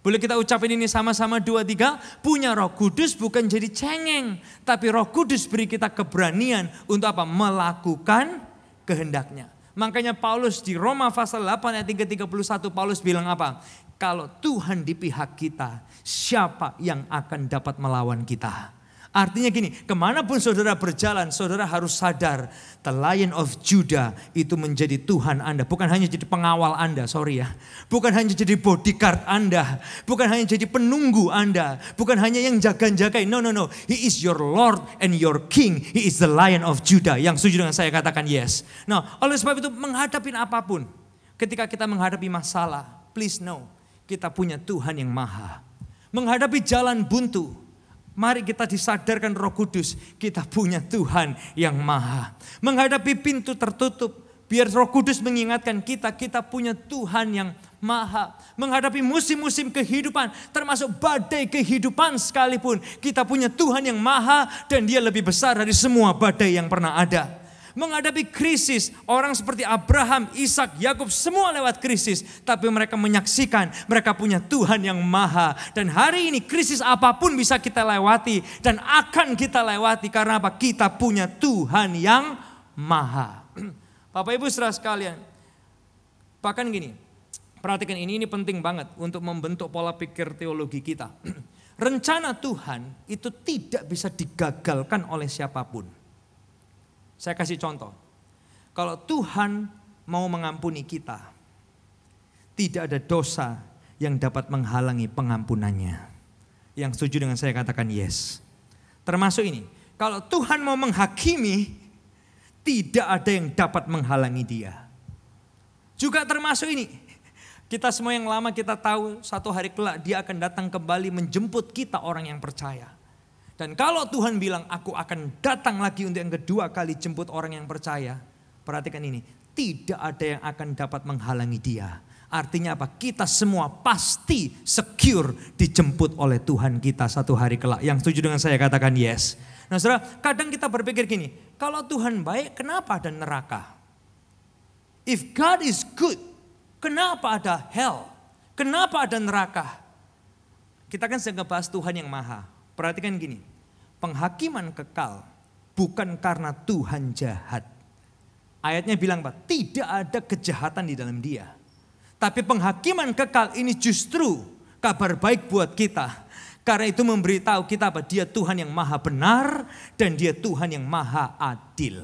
Boleh kita ucapin ini sama-sama 2, 3. Punya Roh Kudus bukan jadi cengeng, tapi Roh Kudus beri kita keberanian untuk apa? Melakukan kehendak-Nya. Makanya Paulus di Roma pasal 8 ayat 3:31 Paulus bilang apa? Kalau Tuhan di pihak kita, siapa yang akan dapat melawan kita? Artinya gini, kemanapun saudara berjalan, saudara harus sadar, the Lion of Judah itu menjadi Tuhan Anda. Bukan hanya jadi pengawal Anda, sorry ya. Bukan hanya jadi bodyguard Anda. Bukan hanya jadi penunggu Anda. Bukan hanya yang jaga-jagain, no. He is your Lord and your King. He is the Lion of Judah. Yang setuju dengan saya katakan yes. Nah, oleh sebab itu menghadapi apapun, ketika kita menghadapi masalah, please know, kita punya Tuhan yang maha. Menghadapi jalan buntu, mari kita disadarkan Roh Kudus, kita punya Tuhan yang maha. Menghadapi pintu tertutup, biar Roh Kudus mengingatkan kita, kita punya Tuhan yang maha. Menghadapi musim-musim kehidupan, termasuk badai kehidupan sekalipun, kita punya Tuhan yang maha dan Dia lebih besar dari semua badai yang pernah ada. Menghadapi krisis, orang seperti Abraham, Ishak, Yakub semua lewat krisis. Tapi mereka menyaksikan mereka punya Tuhan yang maha. Dan hari ini krisis apapun bisa kita lewati dan akan kita lewati. Karena apa? Kita punya Tuhan yang maha. Bapak Ibu saudara sekalian, bahkan gini, perhatikan ini penting banget untuk membentuk pola pikir teologi kita. Rencana Tuhan itu tidak bisa digagalkan oleh siapapun. Saya kasih contoh, kalau Tuhan mau mengampuni kita, tidak ada dosa yang dapat menghalangi pengampunannya. Yang setuju dengan saya katakan yes. Termasuk ini, kalau Tuhan mau menghakimi, tidak ada yang dapat menghalangi Dia. Juga termasuk ini, kita semua yang lama kita tahu satu hari kelak Dia akan datang kembali menjemput kita orang yang percaya. Dan kalau Tuhan bilang aku akan datang lagi untuk yang kedua kali jemput orang yang percaya. Perhatikan ini, tidak ada yang akan dapat menghalangi Dia. Artinya apa? Kita semua pasti secure dijemput oleh Tuhan kita satu hari kelak. Yang setuju dengan saya katakan yes. Nah saudara, kadang kita berpikir gini, kalau Tuhan baik kenapa ada neraka? If God is good, kenapa ada hell? Kenapa ada neraka? Kita kan sedang bahas Tuhan yang maha. Perhatikan gini, penghakiman kekal bukan karena Tuhan jahat. Ayatnya bilang Pak, tidak ada kejahatan di dalam Dia. Tapi penghakiman kekal ini justru kabar baik buat kita. Karena itu memberitahu kita apa? Dia Tuhan yang maha benar dan Dia Tuhan yang maha adil.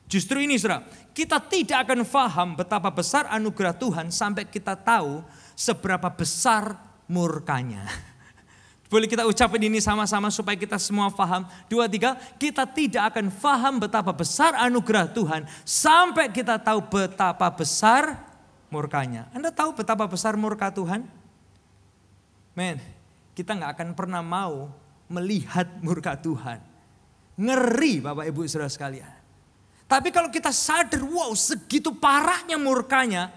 Justru ini saudara, kita tidak akan paham betapa besar anugerah Tuhan sampai kita tahu seberapa besar murkanya. Boleh kita ucapin ini sama-sama supaya kita semua paham. 2, 3, kita tidak akan paham betapa besar anugerah Tuhan sampai kita tahu betapa besar murkanya. Anda tahu betapa besar murka Tuhan? Men, kita gak akan pernah mau melihat murka Tuhan. Ngeri Bapak Ibu Saudara sekalian. Tapi kalau kita sadar, wow segitu parahnya murkanya,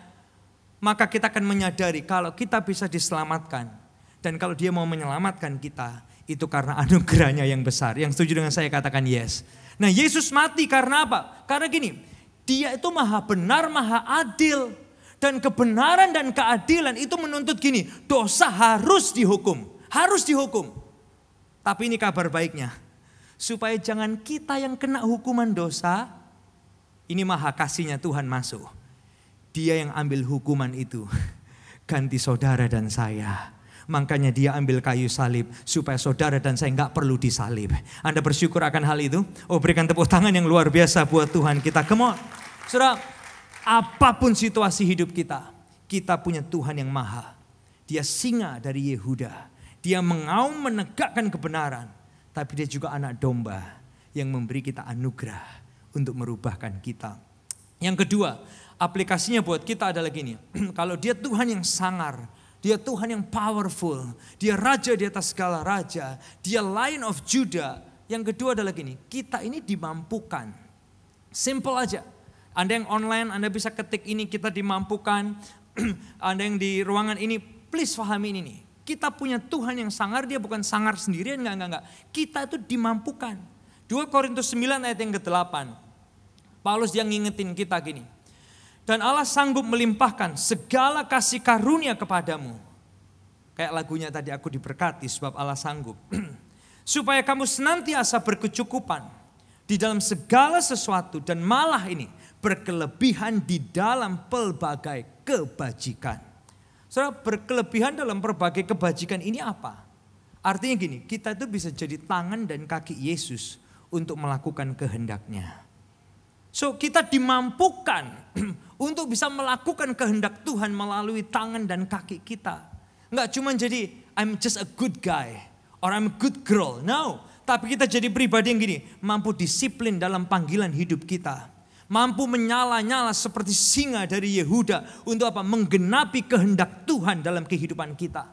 maka kita akan menyadari kalau kita bisa diselamatkan. Dan kalau Dia mau menyelamatkan kita, itu karena anugerahnya yang besar. Yang setuju dengan saya katakan yes. Nah Yesus mati karena apa? Karena gini, Dia itu maha benar, maha adil. Dan kebenaran dan keadilan itu menuntut gini, dosa harus dihukum. Harus dihukum. Tapi ini kabar baiknya. Supaya jangan kita yang kena hukuman dosa, ini maha kasihnya Tuhan masuk. Dia yang ambil hukuman itu. Ganti saudara dan saya. Makanya Dia ambil kayu salib supaya saudara dan saya enggak perlu disalib. Anda bersyukur akan hal itu? Oh, berikan tepuk tangan yang luar biasa buat Tuhan kita. Come on. Saudara, apapun situasi hidup kita, kita punya Tuhan yang maha. Dia singa dari Yehuda. Dia mengaum menegakkan kebenaran. Tapi Dia juga anak domba yang memberi kita anugerah untuk merubahkan kita. Yang kedua, aplikasinya buat kita adalah gini. Kalau dia Tuhan yang sangar, dia Tuhan yang powerful, dia raja di atas segala raja, dia Lion of Judah. Yang kedua adalah gini, kita ini dimampukan. Simple aja. Anda yang online, Anda bisa ketik ini, kita dimampukan. Anda yang di ruangan ini, please pahami ini nih. Kita punya Tuhan yang sangar, dia bukan sangar sendirian, enggak. Kita itu dimampukan. 2 Korintus 9 ayat yang ke-8. Paulus yang ngingetin kita gini. Dan Allah sanggup melimpahkan segala kasih karunia kepadamu. Kayak lagunya tadi, aku diberkati sebab Allah sanggup. Supaya kamu senantiasa berkecukupan di dalam segala sesuatu dan malah ini berkelebihan di dalam pelbagai kebajikan. Saudara, berkelebihan dalam berbagai kebajikan ini apa? Artinya gini, kita itu bisa jadi tangan dan kaki Yesus untuk melakukan kehendaknya. So kita dimampukan untuk bisa melakukan kehendak Tuhan melalui tangan dan kaki kita. Enggak cuma jadi I'm just a good guy or I'm a good girl. No, tapi kita jadi pribadi yang gini, mampu disiplin dalam panggilan hidup kita. Mampu menyala-nyala seperti singa dari Yehuda untuk apa? Menggenapi kehendak Tuhan dalam kehidupan kita.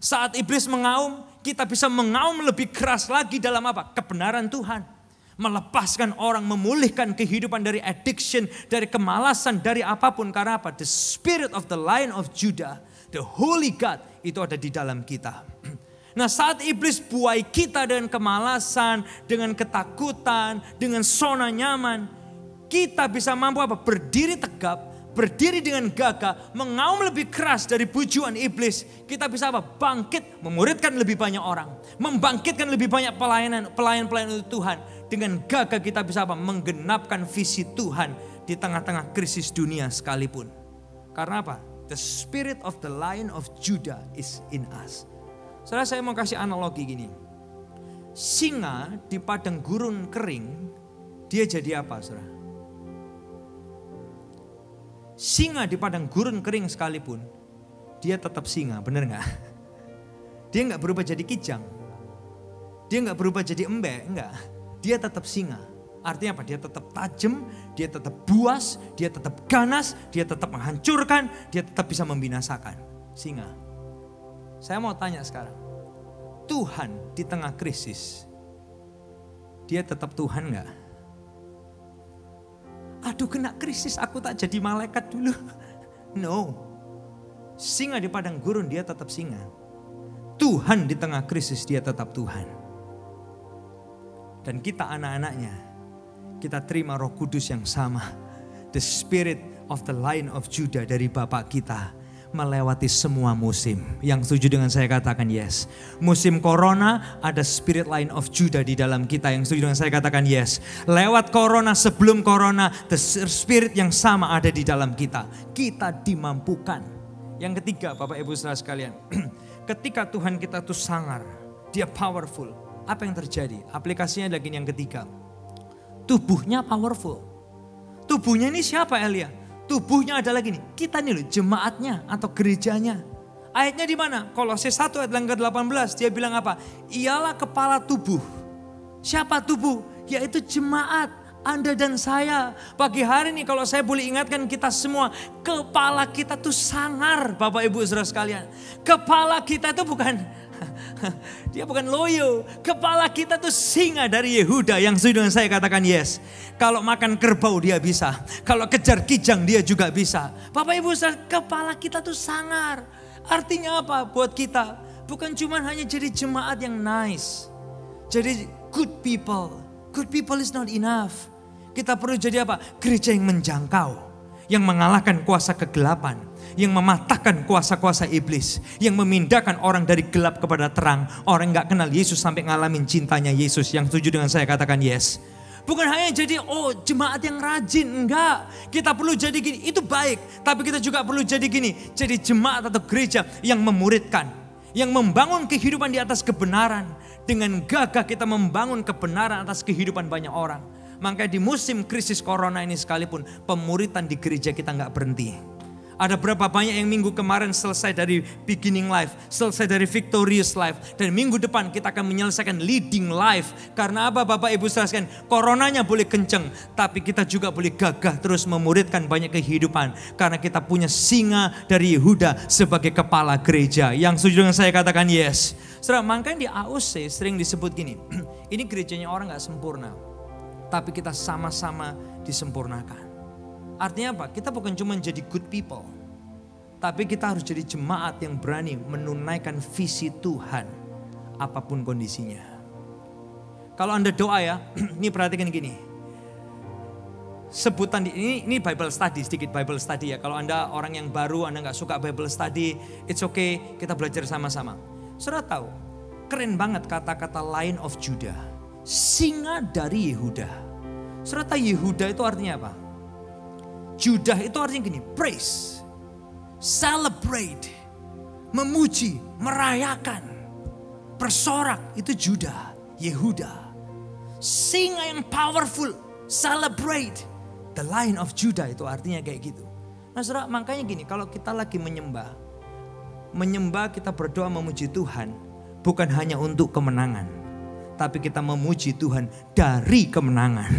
Saat iblis mengaum, kita bisa mengaum lebih keras lagi dalam apa? Kebenaran Tuhan. Melepaskan orang, memulihkan kehidupan dari addiction, dari kemalasan, dari apapun. Karena apa? The Spirit of the Lion of Judah, the Holy God, itu ada di dalam kita. Nah, saat iblis buai kita dengan kemalasan, dengan ketakutan, dengan zona nyaman, kita bisa mampu apa? Berdiri tegap, berdiri dengan gagah, mengaum lebih keras dari bujuan iblis. Kita bisa apa? Bangkit, memuridkan lebih banyak orang, membangkitkan lebih banyak pelayan-pelayan untuk Tuhan. Dengan gagah kita bisa apa? Menggenapkan visi Tuhan di tengah-tengah krisis dunia sekalipun. Karena apa? The Spirit of the Lion of Judah is in us. Saudara, saya mau kasih analogi gini. Singa di padang gurun kering, dia jadi apa, saudara? Singa di padang gurun kering sekalipun, dia tetap singa, benar nggak? Dia nggak berubah jadi kijang, dia nggak berubah jadi embe, enggak. Dia tetap singa. Artinya apa? Dia tetap tajam, dia tetap buas, dia tetap ganas, dia tetap menghancurkan, dia tetap bisa membinasakan. Singa. Saya mau tanya sekarang, Tuhan di tengah krisis, dia tetap Tuhan nggak? Aduh, kena krisis, aku tak jadi malaikat dulu. No. Singa di padang gurun, dia tetap singa. Tuhan di tengah krisis, dia tetap Tuhan. Dan kita anak-anaknya, kita terima Roh Kudus yang sama. The Spirit of the Lion of Judah dari Bapak kita. Melewati semua musim. Yang setuju dengan saya katakan yes. Musim corona ada Spirit Lion of Judah di dalam kita. Yang setuju dengan saya katakan yes. Lewat corona, sebelum corona, the Spirit yang sama ada di dalam kita. Kita dimampukan. Yang ketiga, Bapak Ibu saudara sekalian. Ketika Tuhan kita tuh sangar, dia powerful. Apa yang terjadi? Aplikasinya lagi yang ketiga. Tubuhnya powerful. Tubuhnya ini siapa, Elia? Tubuhnya adalah gini, kita nih loh, jemaatnya atau gerejanya. Ayatnya di mana? Kolose 1 ayat yang ke-18, dia bilang apa? Ialah kepala tubuh. Siapa tubuh? Yaitu jemaat, Anda dan saya. Pagi hari ini kalau saya boleh ingatkan kita semua, kepala kita tuh sangar, Bapak Ibu saudara sekalian. Kepala kita itu bukan dia bukan loyo. Kepala kita tuh singa dari Yehuda. Yang setuju dengan saya katakan yes. Kalau makan kerbau dia bisa. Kalau kejar kijang dia juga bisa. Bapak Ibu, kepala kita tuh sangar. Artinya apa buat kita? Bukan cuma hanya jadi jemaat yang nice. Jadi good people. Good people is not enough. Kita perlu jadi apa? Gereja yang menjangkau. Yang mengalahkan kuasa kegelapan, yang mematahkan kuasa-kuasa iblis, yang memindahkan orang dari gelap kepada terang. Orang yang gak kenal Yesus sampai ngalamin cintanya Yesus. Yang setuju dengan saya katakan yes. Bukan hanya jadi jemaat yang rajin, enggak. Kita perlu jadi gini, itu baik. Tapi kita juga perlu jadi gini, jadi jemaat atau gereja yang memuridkan, yang membangun kehidupan di atas kebenaran. Dengan gagah kita membangun kebenaran atas kehidupan banyak orang. Makanya di musim krisis corona ini sekalipun, pemuritan di gereja kita gak berhenti. Ada berapa banyak yang minggu kemarin selesai dari beginning life, selesai dari victorious life. Dan minggu depan kita akan menyelesaikan leading life. Karena apa Bapak Ibu sekalian? Coronanya boleh kenceng, tapi kita juga boleh gagah terus memuridkan banyak kehidupan. Karena kita punya singa dari Yehuda sebagai kepala gereja. Yang setuju dengan saya katakan yes. Saudara, makanya di AOC sering disebut gini, ini gerejanya orang gak sempurna, tapi kita sama-sama disempurnakan. Artinya apa? Kita bukan cuma jadi good people, tapi kita harus jadi jemaat yang berani menunaikan visi Tuhan apapun kondisinya. Kalau Anda doa ya, ini perhatikan gini. Sebutan ini Bible study, sedikit Bible study ya. Kalau Anda orang yang baru, Anda gak suka Bible study, it's okay, kita belajar sama-sama. Saudara tahu, keren banget kata-kata Lion of Judah, singa dari Yehuda. Saudara tahu Yehuda itu artinya apa? Judah itu artinya gini, praise, celebrate, memuji, merayakan, bersorak, itu Judah, Yehuda. Singa yang powerful, celebrate, the Lion of Judah itu artinya kayak gitu. Nah saudara, makanya gini, kalau kita lagi menyembah kita berdoa memuji Tuhan, bukan hanya untuk kemenangan, tapi kita memuji Tuhan dari kemenangan.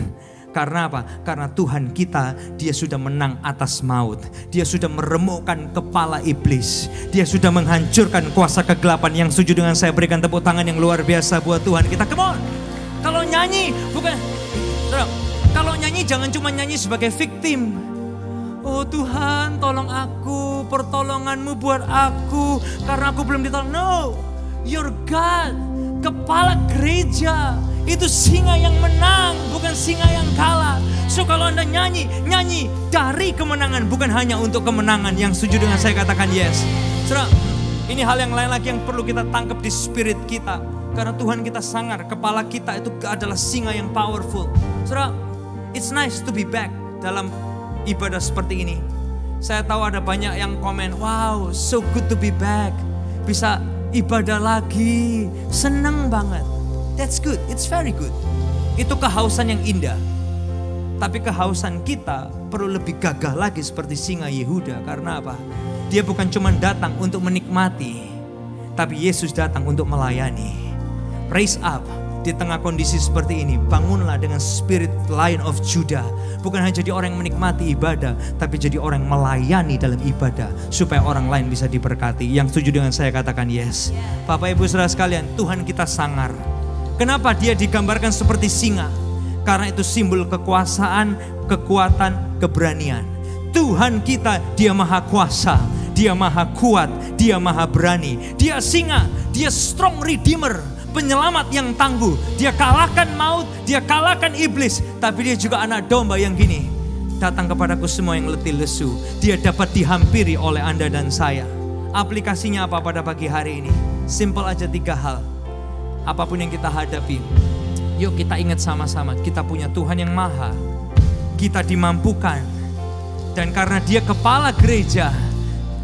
Karena apa? Karena Tuhan kita, dia sudah menang atas maut. Dia sudah meremukkan kepala iblis. Dia sudah menghancurkan kuasa kegelapan. Yang setuju dengan saya, berikan tepuk tangan yang luar biasa buat Tuhan kita. Come on. Kalau nyanyi, kalau nyanyi jangan cuma nyanyi sebagai victim. Oh Tuhan, tolong aku, pertolonganmu buat aku, karena aku belum ditolong. No, your God, kepala gereja. Itu singa yang menang, bukan singa yang kalah. So kalau Anda nyanyi dari kemenangan, bukan hanya untuk kemenangan. Yang setuju dengan saya katakan yes. Saudara, ini hal yang lain lagi yang perlu kita tangkap di spirit kita. Karena Tuhan kita sangar, kepala kita itu adalah singa yang powerful. Saudara, it's nice to be back dalam ibadah seperti ini. Saya tahu ada banyak yang komen, wow, so good to be back. Bisa ibadah lagi, senang banget. That's good, it's very good. Itu kehausan yang indah. Tapi kehausan kita perlu lebih gagah lagi seperti singa Yehuda. Karena apa? Dia bukan cuma datang untuk menikmati, tapi Yesus datang untuk melayani. Raise up di tengah kondisi seperti ini. Bangunlah dengan spirit Lion of Judah. Bukan hanya jadi orang yang menikmati ibadah, tapi jadi orang yang melayani dalam ibadah. Supaya orang lain bisa diberkati. Yang setuju dengan saya katakan yes. Bapak Ibu Saudara sekalian, Tuhan kita sangar. Kenapa dia digambarkan seperti singa? Karena itu simbol kekuasaan, kekuatan, keberanian. Tuhan kita, dia maha kuasa, dia maha kuat, dia maha berani. Dia singa, dia strong redeemer, penyelamat yang tangguh. Dia kalahkan maut, dia kalahkan iblis. Tapi dia juga anak domba yang gini, datang kepadaku semua yang letih lesu. Dia dapat dihampiri oleh Anda dan saya. Aplikasinya apa pada pagi hari ini? Simple aja 3 hal. Apapun yang kita hadapi, yuk kita ingat sama-sama, kita punya Tuhan yang maha. Kita dimampukan. Dan karena dia kepala gereja,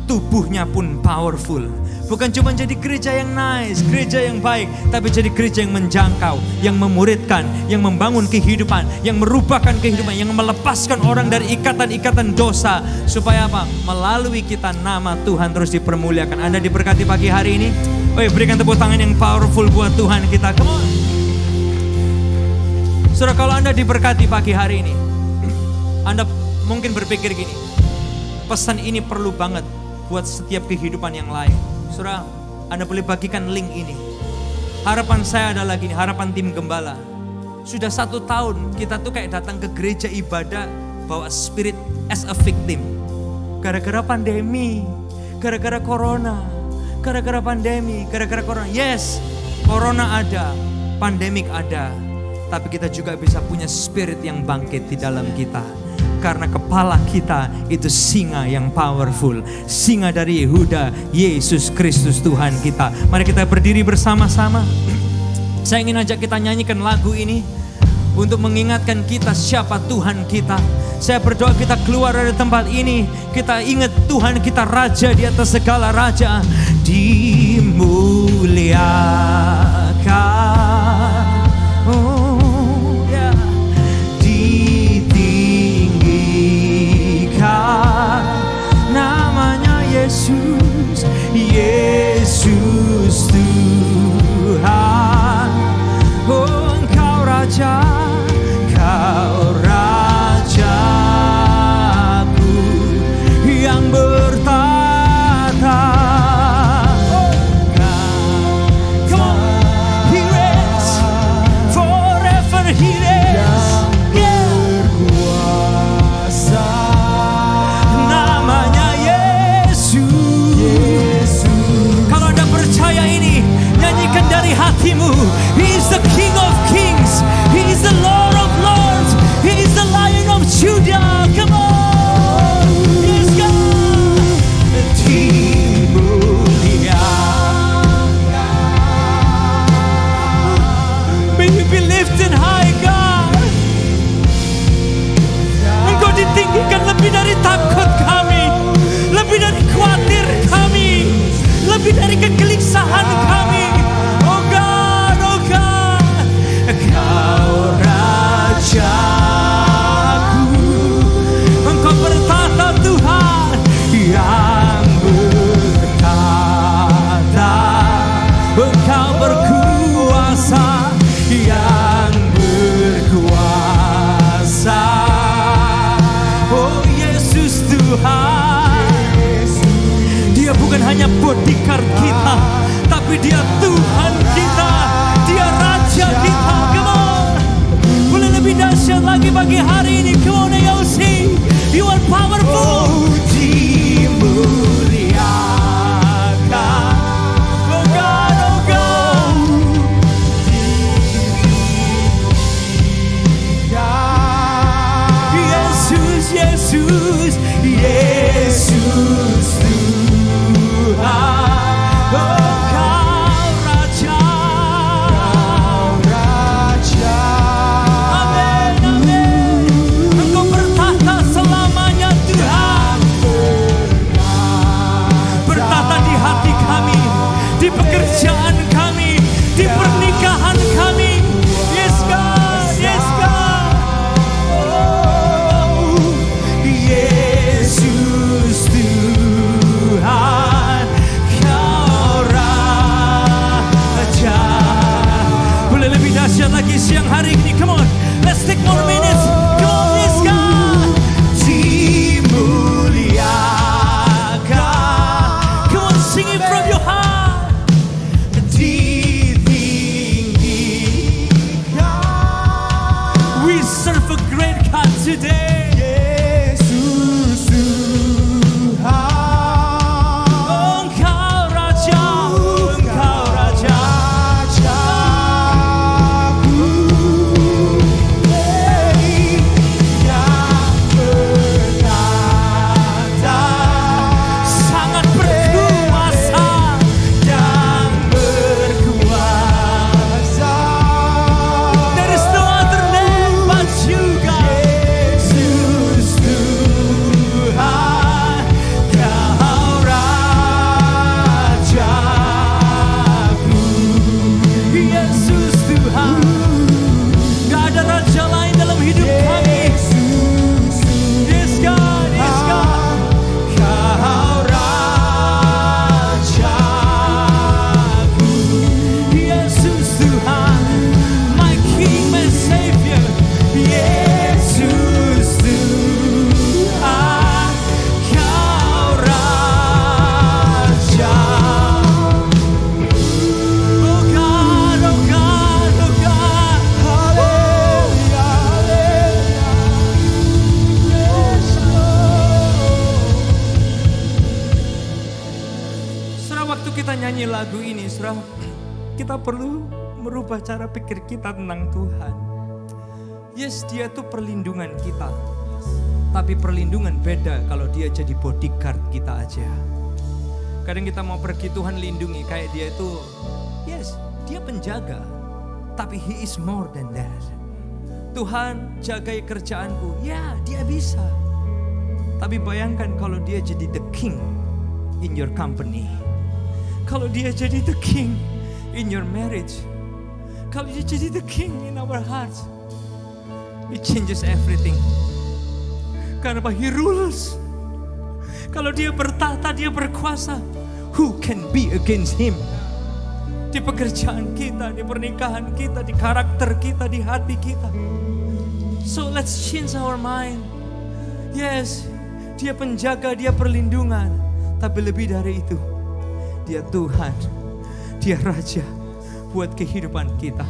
tubuhnya pun powerful. Bukan cuma jadi gereja yang nice, gereja yang baik, tapi jadi gereja yang menjangkau, yang memuridkan, yang membangun kehidupan, yang merubahkan kehidupan, yang melepaskan orang dari ikatan-ikatan dosa. Supaya apa? Melalui kita nama Tuhan terus dipermuliakan. Anda diberkati pagi hari ini. Berikan tepuk tangan yang powerful buat Tuhan kita. Come on. Saudara, kalau Anda diberkati pagi hari ini, Anda mungkin berpikir gini, pesan ini perlu banget buat setiap kehidupan yang lain. Saudara, Anda boleh bagikan link ini. Harapan saya adalah gini, harapan tim gembala. Sudah 1 tahun kita tuh kayak datang ke gereja ibadah bawa spirit as a victim. Gara-gara pandemi, gara-gara corona, gara-gara pandemi, gara-gara corona. Yes, corona ada, pandemik ada. Tapi kita juga bisa punya spirit yang bangkit di dalam kita. Karena kepala kita itu singa yang powerful. Singa dari Yehuda, Yesus Kristus Tuhan kita. Mari kita berdiri bersama-sama. Saya ingin ajak kita nyanyikan lagu ini untuk mengingatkan kita siapa Tuhan kita. Saya berdoa kita keluar dari tempat ini, kita ingat Tuhan kita Raja di atas segala raja. Dimuliakan, oh ya, ditinggikan nama Tuhan. Dia bukan hanya bodyguard kita, tapi dia Tuhan kita. Dia Raja kita. Come on. Boleh lebih dahsyat lagi pagi hari ini. Come on, AOC. You are powerful. Dimuliakan. Oh God, oh God. Yesus, Yesus, Yesus Tuhan. Di pekerjaan kami, di pernikahan kami. Yes God, yes God. Oh, Yesus Tuhan, Kau Raja. Boleh lebih dahsyat lagi siang hari ini. Come on, let's take more minutes. Come on, yes God. Dimuliakan. Come on, sing it from your heart. Today, Yesus Tuhan, Engkau Raja, Engkau Raja, Rajaku, yang berkata, sangat berkuasa dan berkuasa. There is no other name but you, God. Lagu ini, saudara, kita perlu merubah cara pikir kita tentang Tuhan. Yes, dia tuh perlindungan kita, tapi perlindungan beda kalau dia jadi bodyguard kita aja. Kadang kita mau pergi, Tuhan lindungi, kayak dia itu, yes, dia penjaga, tapi He is more than that. Tuhan jagai kerjaanku, ya dia bisa, tapi bayangkan kalau dia jadi the king in your company. Kalau dia jadi the king in your marriage, kalau dia jadi the king in our hearts, it changes everything. Karena He rules. Kalau dia bertahta, dia berkuasa. Who can be against Him? Di pekerjaan kita, di pernikahan kita, di karakter kita, di hati kita. So let's change our mind. Yes, dia penjaga, dia perlindungan, tapi lebih dari itu, dia Tuhan, dia Raja buat kehidupan kita.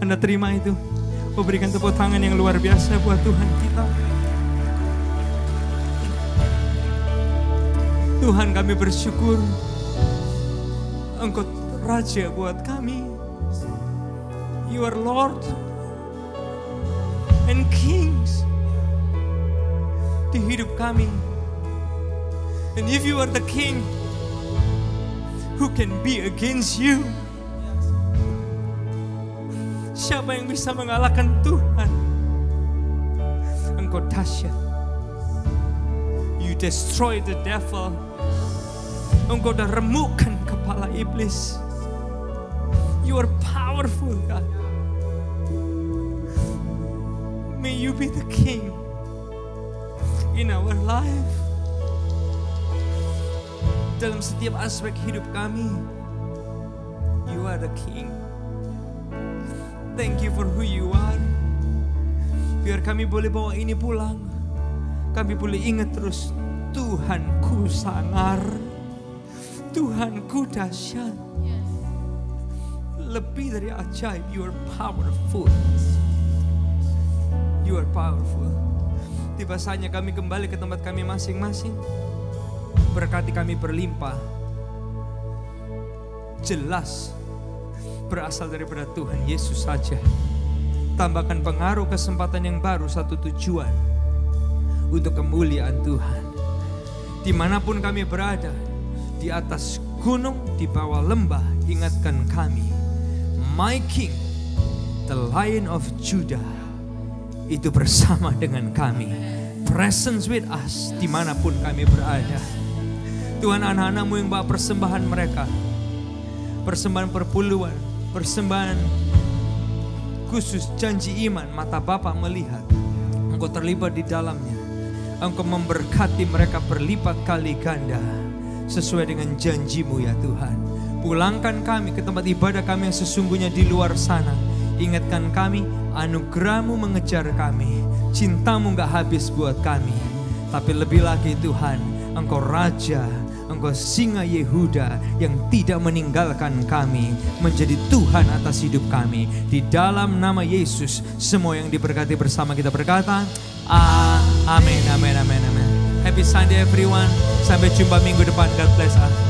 Anda terima itu? Mau berikan tepuk tangan yang luar biasa buat Tuhan kita. Tuhan, kami bersyukur Engkau Raja buat kami. You are Lord and Kings di hidup kami. And if you are the King, who can be against you? Siapa yang bisa mengalahkan Tuhan? Engkau dahsyat. You destroy the devil. Engkau dah remukkan kepala iblis. You are powerful, God. May you be the King in our life. Dalam setiap aspek hidup kami, you are the King. Thank you for who you are. Biar kami boleh bawa ini pulang. kami boleh ingat terus, Tuhanku sangar, Tuhanku dahsyat, lebih dari ajaib. You are powerful, you are powerful. Tiba saatnya kami kembali ke tempat kami masing-masing. Berkati kami berlimpah, jelas berasal daripada Tuhan Yesus saja. Tambahkan pengaruh kesempatan yang baru, satu tujuan, untuk kemuliaan Tuhan. Dimanapun kami berada, di atas gunung, di bawah lembah, ingatkan kami, My King, the Lion of Judah, itu bersama dengan kami. Presence with us, dimanapun kami berada. Tuhan, anak-anak-Mu yang bawa persembahan mereka, persembahan perpuluhan, persembahan khusus janji iman, mata Bapa melihat, Engkau terlibat di dalamnya. Engkau memberkati mereka berlipat kali ganda sesuai dengan janji-Mu ya Tuhan. Pulangkan kami ke tempat ibadah kami yang sesungguhnya di luar sana. Ingatkan kami, anugerah-Mu mengejar kami, cinta-Mu gak habis buat kami. Tapi lebih lagi Tuhan, Engkau Raja, Engkau Singa Yehuda yang tidak meninggalkan kami, menjadi Tuhan atas hidup kami. Di dalam nama Yesus, semua yang diberkati bersama kita berkata, amin, amin, amin, amin. Happy Sunday everyone. Sampai jumpa minggu depan. God bless us.